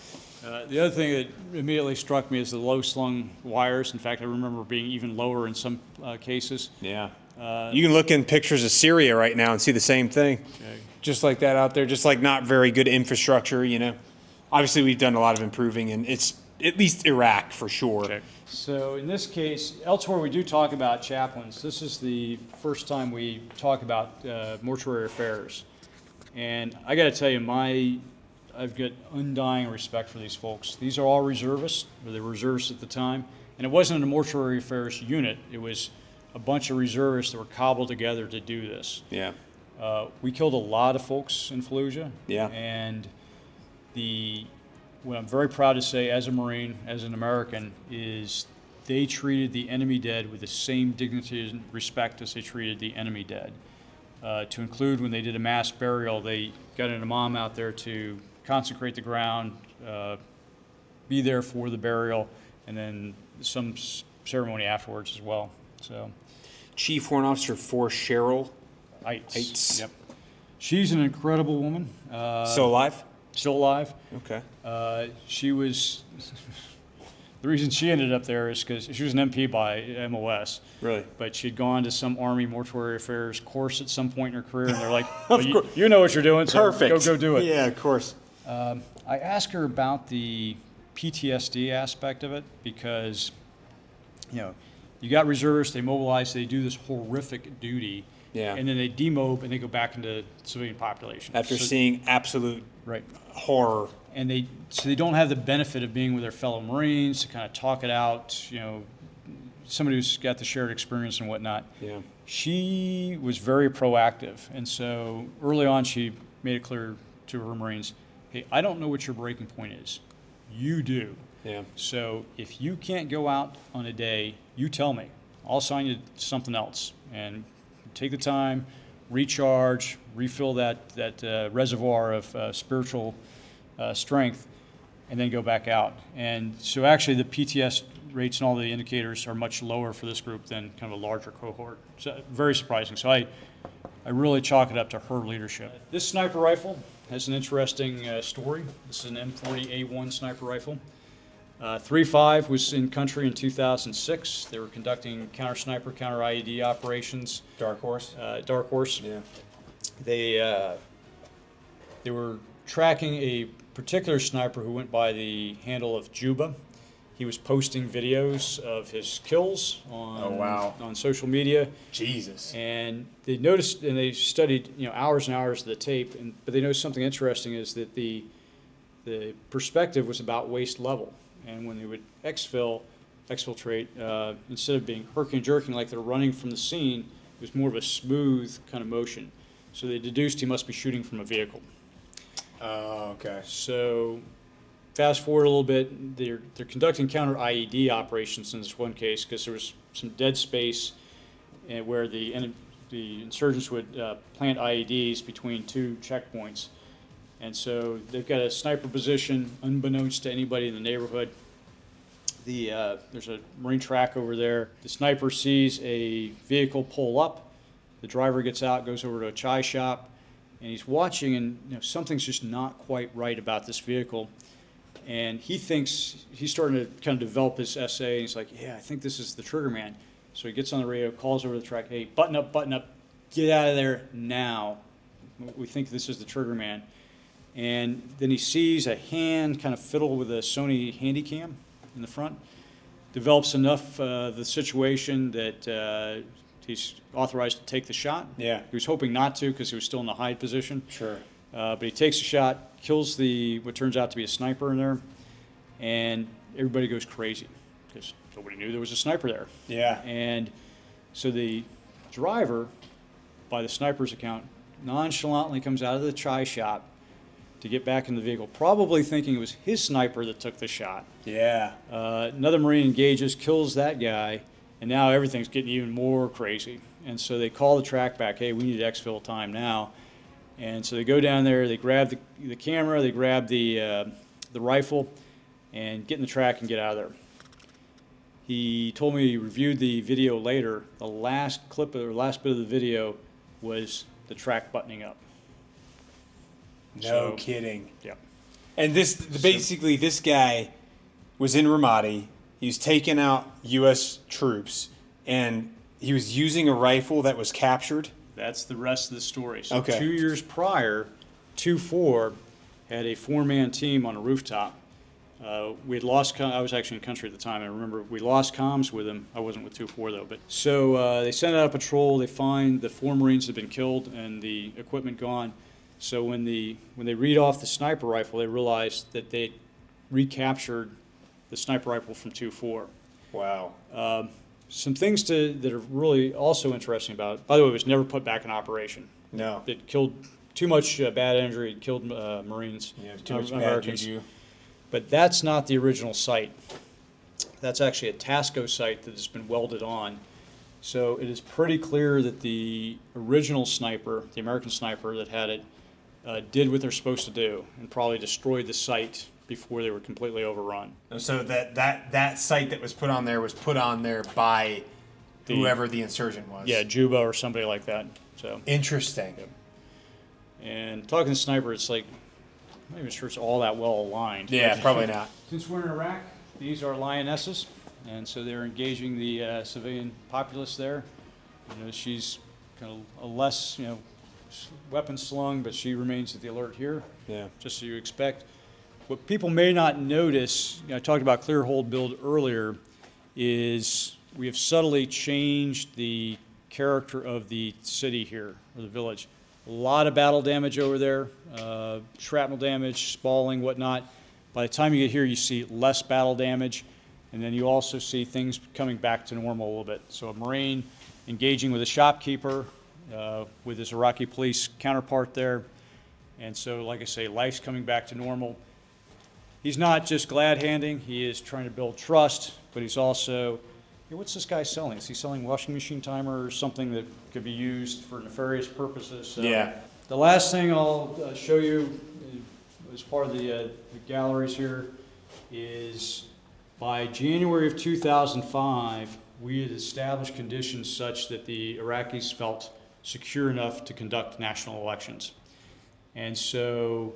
The other thing that immediately struck me is the low-slung wires. In fact, I remember being even lower in some cases. Yeah. You can look in pictures of Syria right now and see the same thing. Okay. Just like that out there, just like not very good infrastructure, Obviously, we've done a lot of improving, and it's at least Iraq for sure. Okay. So in this case, elsewhere we do talk about chaplains. This is the first time we talk about mortuary affairs. And I got to tell you, I've got undying respect for these folks. These are all reservists, or they were reservists at the time. And it wasn't a mortuary affairs unit. It was a bunch of reservists that were cobbled together to do this. Yeah. We killed a lot of folks in Fallujah. Yeah. And what I'm very proud to say as a Marine, as an American, is they treated the enemy dead with the same dignity and respect as they treated the enemy dead. To include when they did a mass burial, they got an imam out there to consecrate the ground, be there for the burial, and then some ceremony afterwards as well. So, Chief Warrant Officer for Cheryl Eitz. Yep. She's an incredible woman. Still alive? Still alive. Okay. She was The reason she ended up there is because she was an MP by MOS. Really? But she'd gone to some Army mortuary affairs course at some point in her career, and they're like, well, you know what you're doing, so Perfect. go do it. Yeah, of course. I asked her about the PTSD aspect of it because, you got reservists, they mobilize, they do this horrific duty, and then they demob and they go back into civilian population. After seeing absolute horror. And they don't have the benefit of being with their fellow Marines to kind of talk it out, somebody who's got the shared experience and whatnot. Yeah. She was very proactive, and so early on she made it clear to her Marines, hey, I don't know what your breaking point is. You do. Yeah. So if you can't go out on a day, you tell me. I'll assign you something else. And take the time, recharge, refill that reservoir of spiritual strength, and then go back out. And so actually the PTS rates and all the indicators are much lower for this group than kind of a larger cohort. So very surprising. So I really chalk it up to her leadership. This sniper rifle has an interesting story. This is an M40A1 sniper rifle. 3.5 was in country in 2006. They were conducting counter-sniper, counter-IED operations. Dark Horse? Dark Horse. Yeah. They were tracking a particular sniper who went by the handle of Juba. He was posting videos of his kills on social media. Jesus. And they noticed, and they studied hours and hours of the tape, but they noticed something interesting is that the perspective was about waist level. And when they would exfiltrate, instead of being herking and jerking like they're running from the scene, it was more of a smooth kind of motion. So they deduced he must be shooting from a vehicle. Oh, okay. So fast forward a little bit, they're conducting counter IED operations in this one case because there was some dead space where the insurgents would plant IEDs between two checkpoints. And so they've got a sniper position unbeknownst to anybody in the neighborhood. There's a Marine track over there. The sniper sees a vehicle pull up. The driver gets out, goes over to a chai shop, and he's watching, and something's just not quite right about this vehicle. And he thinks he's starting to kind of develop his essay. And he's like, yeah, I think this is the trigger man. So he gets on the radio, calls over the track, hey, button up, get out of there now. We think this is the trigger man. And then he sees a hand kind of fiddle with a Sony Handycam in the front. Develops enough the situation that he's authorized to take the shot. Yeah. He was hoping not to because he was still in the hide position. Sure. But he takes a shot, kills what turns out to be a sniper in there, and everybody goes crazy because nobody knew there was a sniper there. Yeah. And so the driver, by the sniper's account, nonchalantly comes out of the chai shop to get back in the vehicle, probably thinking it was his sniper that took the shot. Yeah. Another Marine engages, kills that guy, and now everything's getting even more crazy. And so they call the track back, hey, we need exfil time now. And so they go down there, they grab the camera, they grab the rifle, and get in the track and get out of there. He told me he reviewed the video later. The last clip or last bit of the video was the track buttoning up. No kidding. Yeah. And basically this guy was in Ramadi. He was taking out U.S. troops, and he was using a rifle that was captured. That's the rest of the story. So Okay. 2 years prior, 2-4 had a 4-man team on a rooftop. We had lost. I was actually in country at the time. I remember we lost comms with him. I wasn't with 2-4 though. But so they send out a patrol. They find the 4 Marines had been killed and the equipment gone. So when they read off the sniper rifle, they realized that they recaptured the sniper rifle from 2-4. Wow. Some things that are really also interesting about it. By the way, it was never put back in operation. No. It killed too much bad injury. It killed Marines, Yeah, too much bad Americans. juju. But that's not the original site. That's actually a Tasco site that has been welded on. So it is pretty clear that the original sniper, the American sniper that had it, did what they're supposed to do and probably destroyed the site before they were completely overrun. So that site that was put on there by whoever the insurgent was. Yeah, Juba or somebody like that. So Interesting. And talking to sniper, it's like I'm not even sure it's all that well aligned. Yeah, probably not. Since we're in Iraq, These are lionesses, and so they're engaging the civilian populace there. You know, she's kind of a less, weapon slung, but she remains at the alert here. Yeah. Just so you expect. What people may not notice, I talked about clear hold build earlier, is we have subtly changed the character of the city here, or the village. A lot of battle damage over there, shrapnel damage, spalling, whatnot. By the time you get here, you see less battle damage, and then you also see things coming back to normal a little bit. So a Marine engaging with a shopkeeper, with his Iraqi police counterpart there. And so, like I say, life's coming back to normal. He's not just glad-handing, he is trying to build trust, but he's also, hey, what's this guy selling? Is he selling washing machine timer or something that could be used for nefarious purposes? So Yeah. the last thing I'll show you as part of the galleries here is by January of 2005, we had established conditions such that the Iraqis felt secure enough to conduct national elections. And so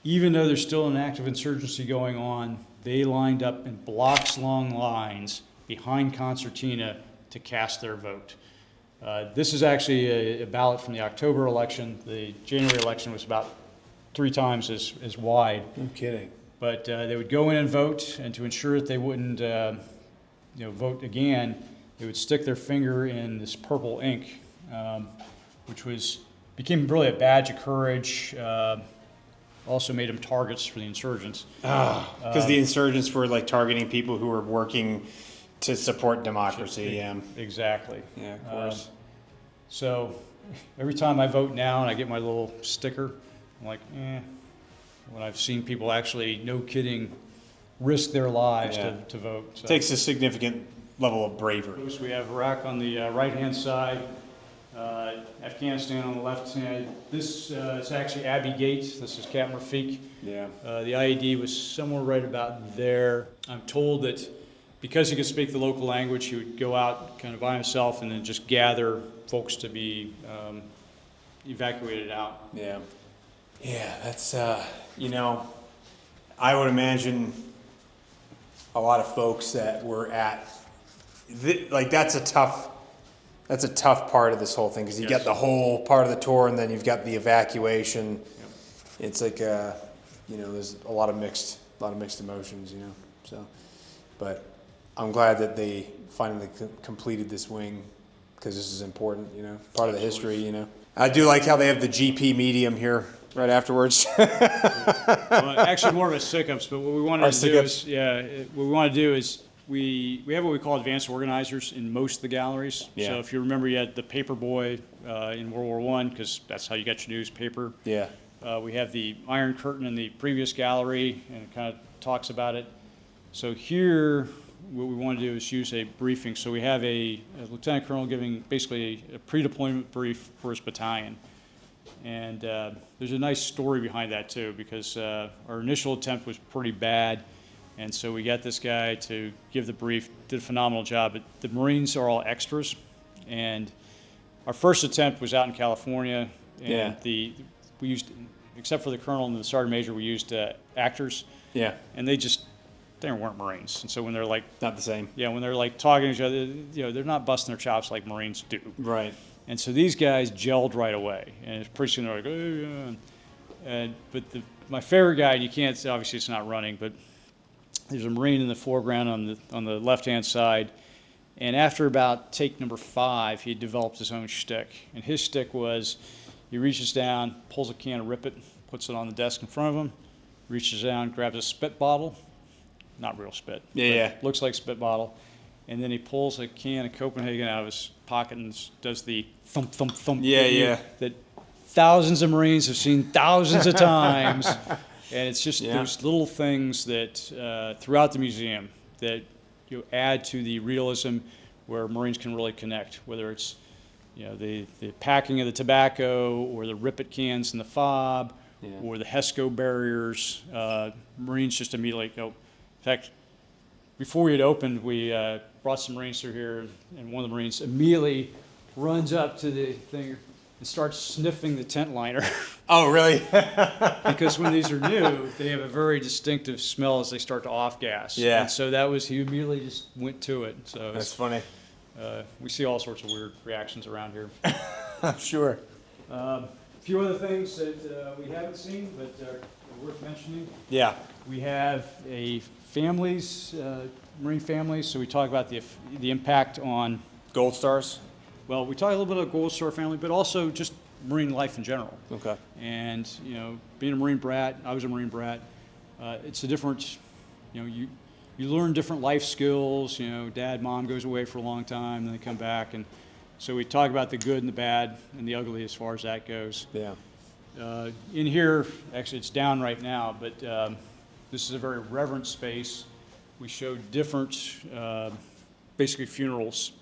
even though there's still an active insurgency going on, they lined up in blocks-long lines behind concertina to cast their vote. This is actually a ballot from the October election. The January election was about 3 times as wide. No kidding. But they would go in and vote, and to ensure that they wouldn't vote again, they would stick their finger in this purple ink, which became really a badge of courage. Also made them targets for the insurgents. Because the insurgents were like targeting people who were working to support democracy. Yeah. Exactly. Yeah, of course. So every time I vote now and I get my little sticker, I'm like, when I've seen people actually, no kidding, risk their lives to vote. So. It takes a significant level of bravery. We have Iraq on the right-hand side, Afghanistan on the left hand. This is actually Abbey Gate. This is Captain Rafiq. Yeah. The IED was somewhere right about there. I'm told that because he could speak the local language, he would go out kind of by himself and then just gather folks to be evacuated out. Yeah. Yeah, that's, I would imagine a lot of folks that were at, that's a tough part of this whole thing, because you get the whole part of the tour and then you've got the evacuation. Yep. It's like, there's a lot of mixed emotions, so, but I'm glad that they finally completed this wing, because this is important, part of the history, I do like how they have the GP medium here right afterwards. Well, actually more of a SICUPS, but what we wanted to do is, what we want to do is we have what we call advanced organizers in most of the galleries. Yeah. So if you remember, you had the paper boy in World War I, because that's how you got your newspaper. Yeah. We have the Iron Curtain in the previous gallery, and it kind of talks about it. So here, what we want to do is use a briefing. So we have a lieutenant colonel giving basically a pre-deployment brief for his battalion. And there's a nice story behind that too, because our initial attempt was pretty bad. And so we got this guy to give the brief, did a phenomenal job. But the Marines are all extras. And our first attempt was out in California. And we used, except for the colonel and the sergeant major, we used actors. Yeah. And they weren't Marines. And so when they're like, not the same. Yeah, when they're like talking to each other, they're not busting their chops like Marines do. Right. And so these guys gelled right away. And pretty soon they're like, oh, yeah. But my favorite guy, you can't, obviously it's not running, but there's a Marine in the foreground on the left-hand side. And after about take number 5, he developed his own shtick. And his shtick was, he reaches down, pulls a can of Rip It, puts it on the desk in front of him, reaches down, grabs a spit bottle, not real spit. Yeah. Looks like spit bottle. And then he pulls a can of Copenhagen out of his pocket and does the thump, thump, thump. That thousands of Marines have seen thousands of times. And it's just those little things that throughout the museum that add to the realism where Marines can really connect, whether it's the packing of the tobacco or the Rip It cans in the fob or the HESCO barriers. Marines just immediately go. In fact, before we had opened, we brought some Marines through here, and one of the Marines immediately runs up to the thing and start sniffing the tent liner. Oh, really? Because when these are new, they have a very distinctive smell as they start to off gas. Yeah. And so that was, he immediately just went to it. So That's funny. we see all sorts of weird reactions around here. I'm sure. A few other things that we haven't seen, but are worth mentioning. Yeah. We have a families, marine families, so we talk about the impact on, Gold stars? well, we talk a little bit about Gold Star family, but also just marine life in general. Okay. And, you know, being a Marine brat, I was a Marine brat, it's a different, you know, you learn different life skills, you know, dad, mom goes away for a long time, then they come back, and so we talk about the good and the bad and the ugly as far as that goes. Yeah. In here, actually it's down right now, but this is a very reverent space. We show different, basically funerals,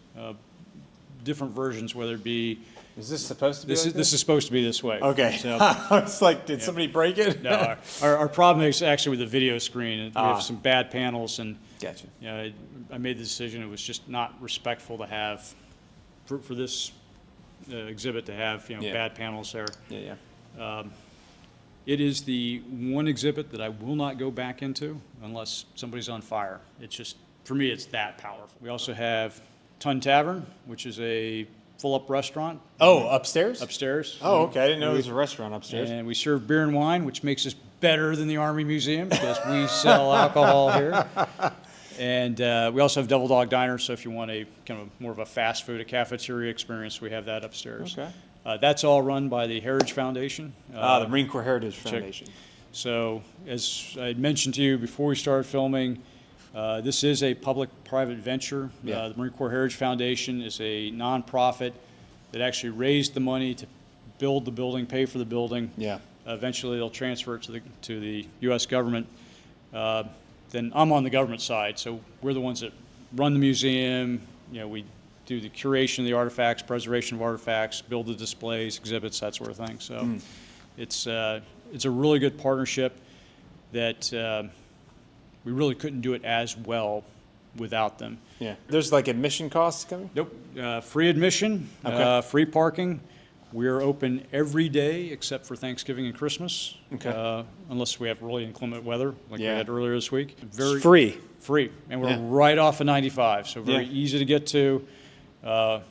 different versions, whether it be, Is this supposed to be this is supposed to be this way. Okay. So, I was like, did somebody break it? no, our problem is actually with the video screen. We have some bad panels, and Gotcha. you know, I made the decision it was just not respectful to have, for this exhibit to have, you know, Yeah. bad panels there. Yeah, yeah. It is the one exhibit that I will not go back into unless somebody's on fire. It's just, for me, it's that powerful. We also have Tun Tavern, which is a full-up restaurant Oh, upstairs? upstairs. Oh, okay. I didn't know there was a restaurant upstairs. And we serve beer and wine, which makes us better than the Army Museum because we sell alcohol here. And we also have Devil Dog Diner, so if you want a kind of more of a fast food, a cafeteria experience, we have that upstairs. Okay. That's all run by the Heritage Foundation. The Marine Corps Heritage Foundation. So as I mentioned to you before we started filming, this is a public-private venture. Yeah. The Marine Corps Heritage Foundation is a nonprofit that actually raised the money to build the building, pay for the building. Yeah. Eventually, they'll transfer it to the U.S. government. Then I'm on the government side, so we're the ones that run the museum. You know, we do the curation of the artifacts, preservation of artifacts, build the displays, exhibits, that sort of thing. So it's a really good partnership that we really couldn't do it as well without them. Yeah. There's like admission costs coming? Nope. Free admission, Okay. free parking. We're open every day except for Thanksgiving and Christmas, Okay. unless we have really inclement weather like we Yeah. had earlier this week. It's free. Free, and we're Yeah. right off of 95, so very Yeah. easy to get to. It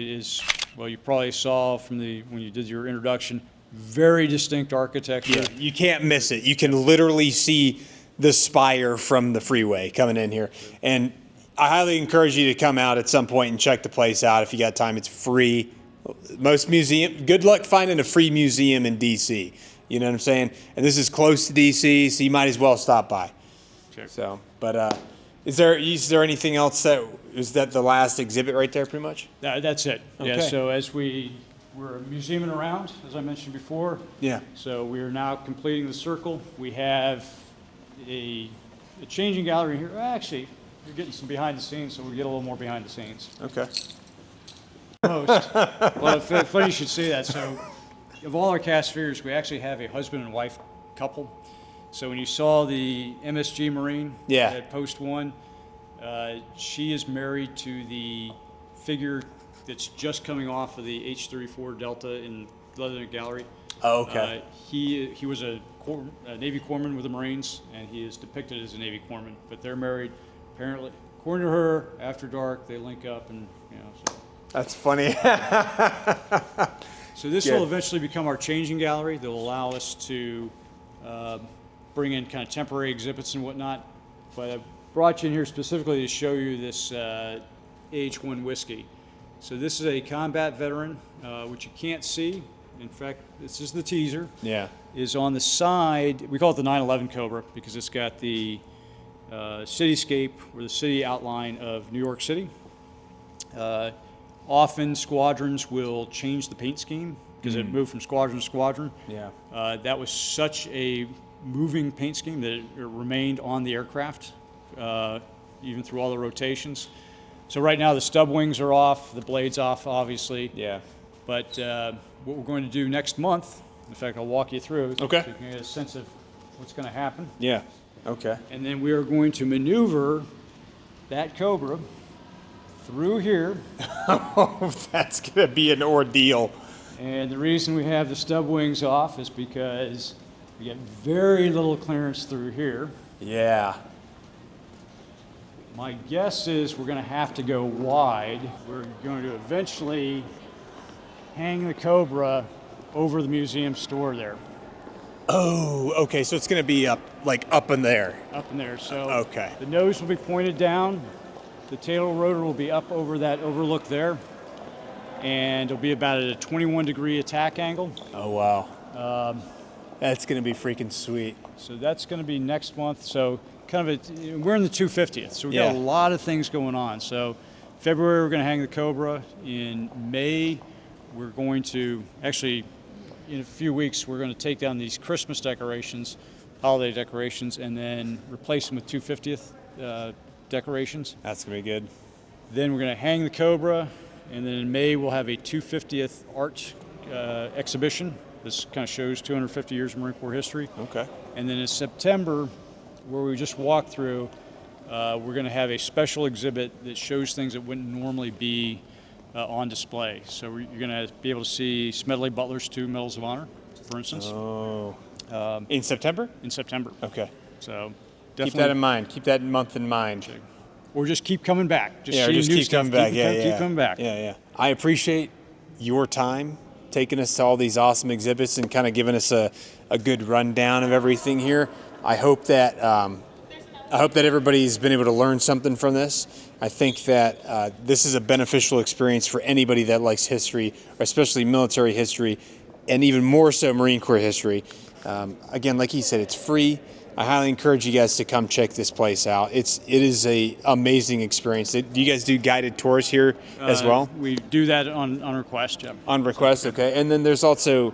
is, well, you probably saw from when you did your introduction, very distinct architecture. Yeah, you can't miss it. You can literally see the spire from the freeway coming in here. And I highly encourage you to come out at some point and check the place out if you got time. It's free. Most good luck finding a free museum in DC. You know what I'm saying? And this is close to DC, so you might as well stop by. Sure. So, but is there anything else is that the last exhibit right there pretty much? That's it. Yeah, Okay. so as we're museuming around, as I mentioned before. Yeah. So we are now completing the circle. We have a changing gallery here. Actually, you're getting some behind the scenes, so we'll get a little more behind the scenes. Okay. Most. Well, funny you should say that. So, of all our cast figures, we actually have a husband and wife couple. So when you saw the MSG Marine Yeah. at Post 1, she is married to the figure that's just coming off of the H-34 Delta in the Leatherneck Gallery. Oh, okay. He was a Navy corpsman with the Marines, and he is depicted as a Navy corpsman. But they're married, apparently. According to her, after dark, they link up, and you know. So. That's funny. So this Good. will eventually become our changing gallery. That will allow us to bring in kind of temporary exhibits and whatnot. But I brought you in here specifically to show you this AH-1 whiskey. So this is a combat veteran, which you can't see. In fact, this is the teaser. Yeah. Is on the side, we call it the 9/11 Cobra because it's got the cityscape or the city outline of New York City. Often squadrons will change the paint scheme because it moved from squadron to squadron. Yeah. That was such a moving paint scheme that it remained on the aircraft even through all the rotations. So right now the stub wings are off, the blade's off obviously. Yeah. But what we're going to do next month, in fact I'll walk you through Okay. so you can get a sense of what's going to happen. Yeah. Okay. And then we are going to maneuver that Cobra through here. Oh, that's gonna be an ordeal. And the reason we have the stub wings off is because we get very little clearance through here. Yeah. My guess is we're going to have to go wide. We're going to eventually hang the Cobra over the museum store there. Oh, okay. So it's going to be up in there. Up in there. So Okay. the nose will be pointed down. The tail rotor will be up over that overlook there. And it'll be about at a 21-degree attack angle. Oh, wow. That's going to be freaking sweet. So that's going to be next month. So kind of we're in the 250th. So we've Yeah. got a lot of things going on. So February, we're going to hang the Cobra. In May, we're going to, actually, in a few weeks, we're going to take down these Christmas decorations, holiday decorations, and then replace them with 250th decorations. That's going to be good. Then we're going to hang the Cobra, and then in May we'll have a 250th art exhibition. This kind of shows 250 years of Marine Corps history. Okay. And then in September, where we just walked through, we're going to have a special exhibit that shows things that wouldn't normally be on display. So you're going to be able to see Smedley Butler's 2 Medals of Honor, for instance. Oh. In September? In September. Okay. So Keep definitely. that in mind. Keep that month in mind. Or just keep coming back. Just Yeah, or seeing just new keep stuff, coming back. Keep coming back. Yeah. I appreciate your time taking us to all these awesome exhibits and kind of giving us a good rundown of everything here. I hope that everybody's been able to learn something from this. I think that this is a beneficial experience for anybody that likes history, or especially military history, and even more so Marine Corps history. Again, like he said, it's free. I highly encourage you guys to come check this place out. It is a amazing experience. Do you guys do guided tours here as well? We do that on request, yeah. On request, okay. And then there's also,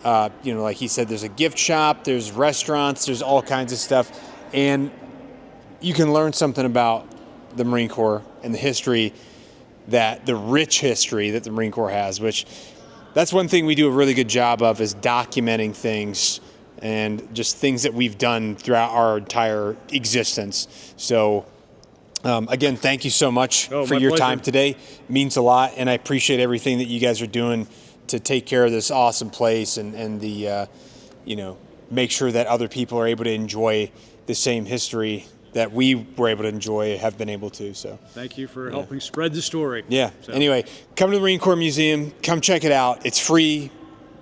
like he said, there's a gift shop, there's restaurants, there's all kinds of stuff. And you can learn something about the Marine Corps and the rich history that the Marine Corps has, which that's one thing we do a really good job of, is documenting things and just things that we've done throughout our entire existence. So again, thank you so much for your time today. It means a lot, and I appreciate everything that you guys are doing to take care of this awesome place and make sure that other people are able to enjoy the same history that we were able to enjoy, have been able to. So thank you for helping spread the story. Yeah. So. Anyway, come to the Marine Corps Museum. Come check it out. It's free.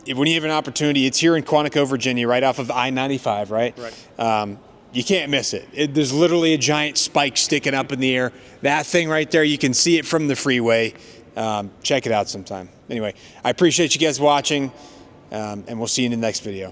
When you have an opportunity, it's here in Quantico, Virginia, right off of I-95, right? Right. You can't miss it. There's literally a giant spike sticking up in the air. That thing right there, you can see it from the freeway. Check it out sometime. Anyway, I appreciate you guys watching, and we'll see you in the next video.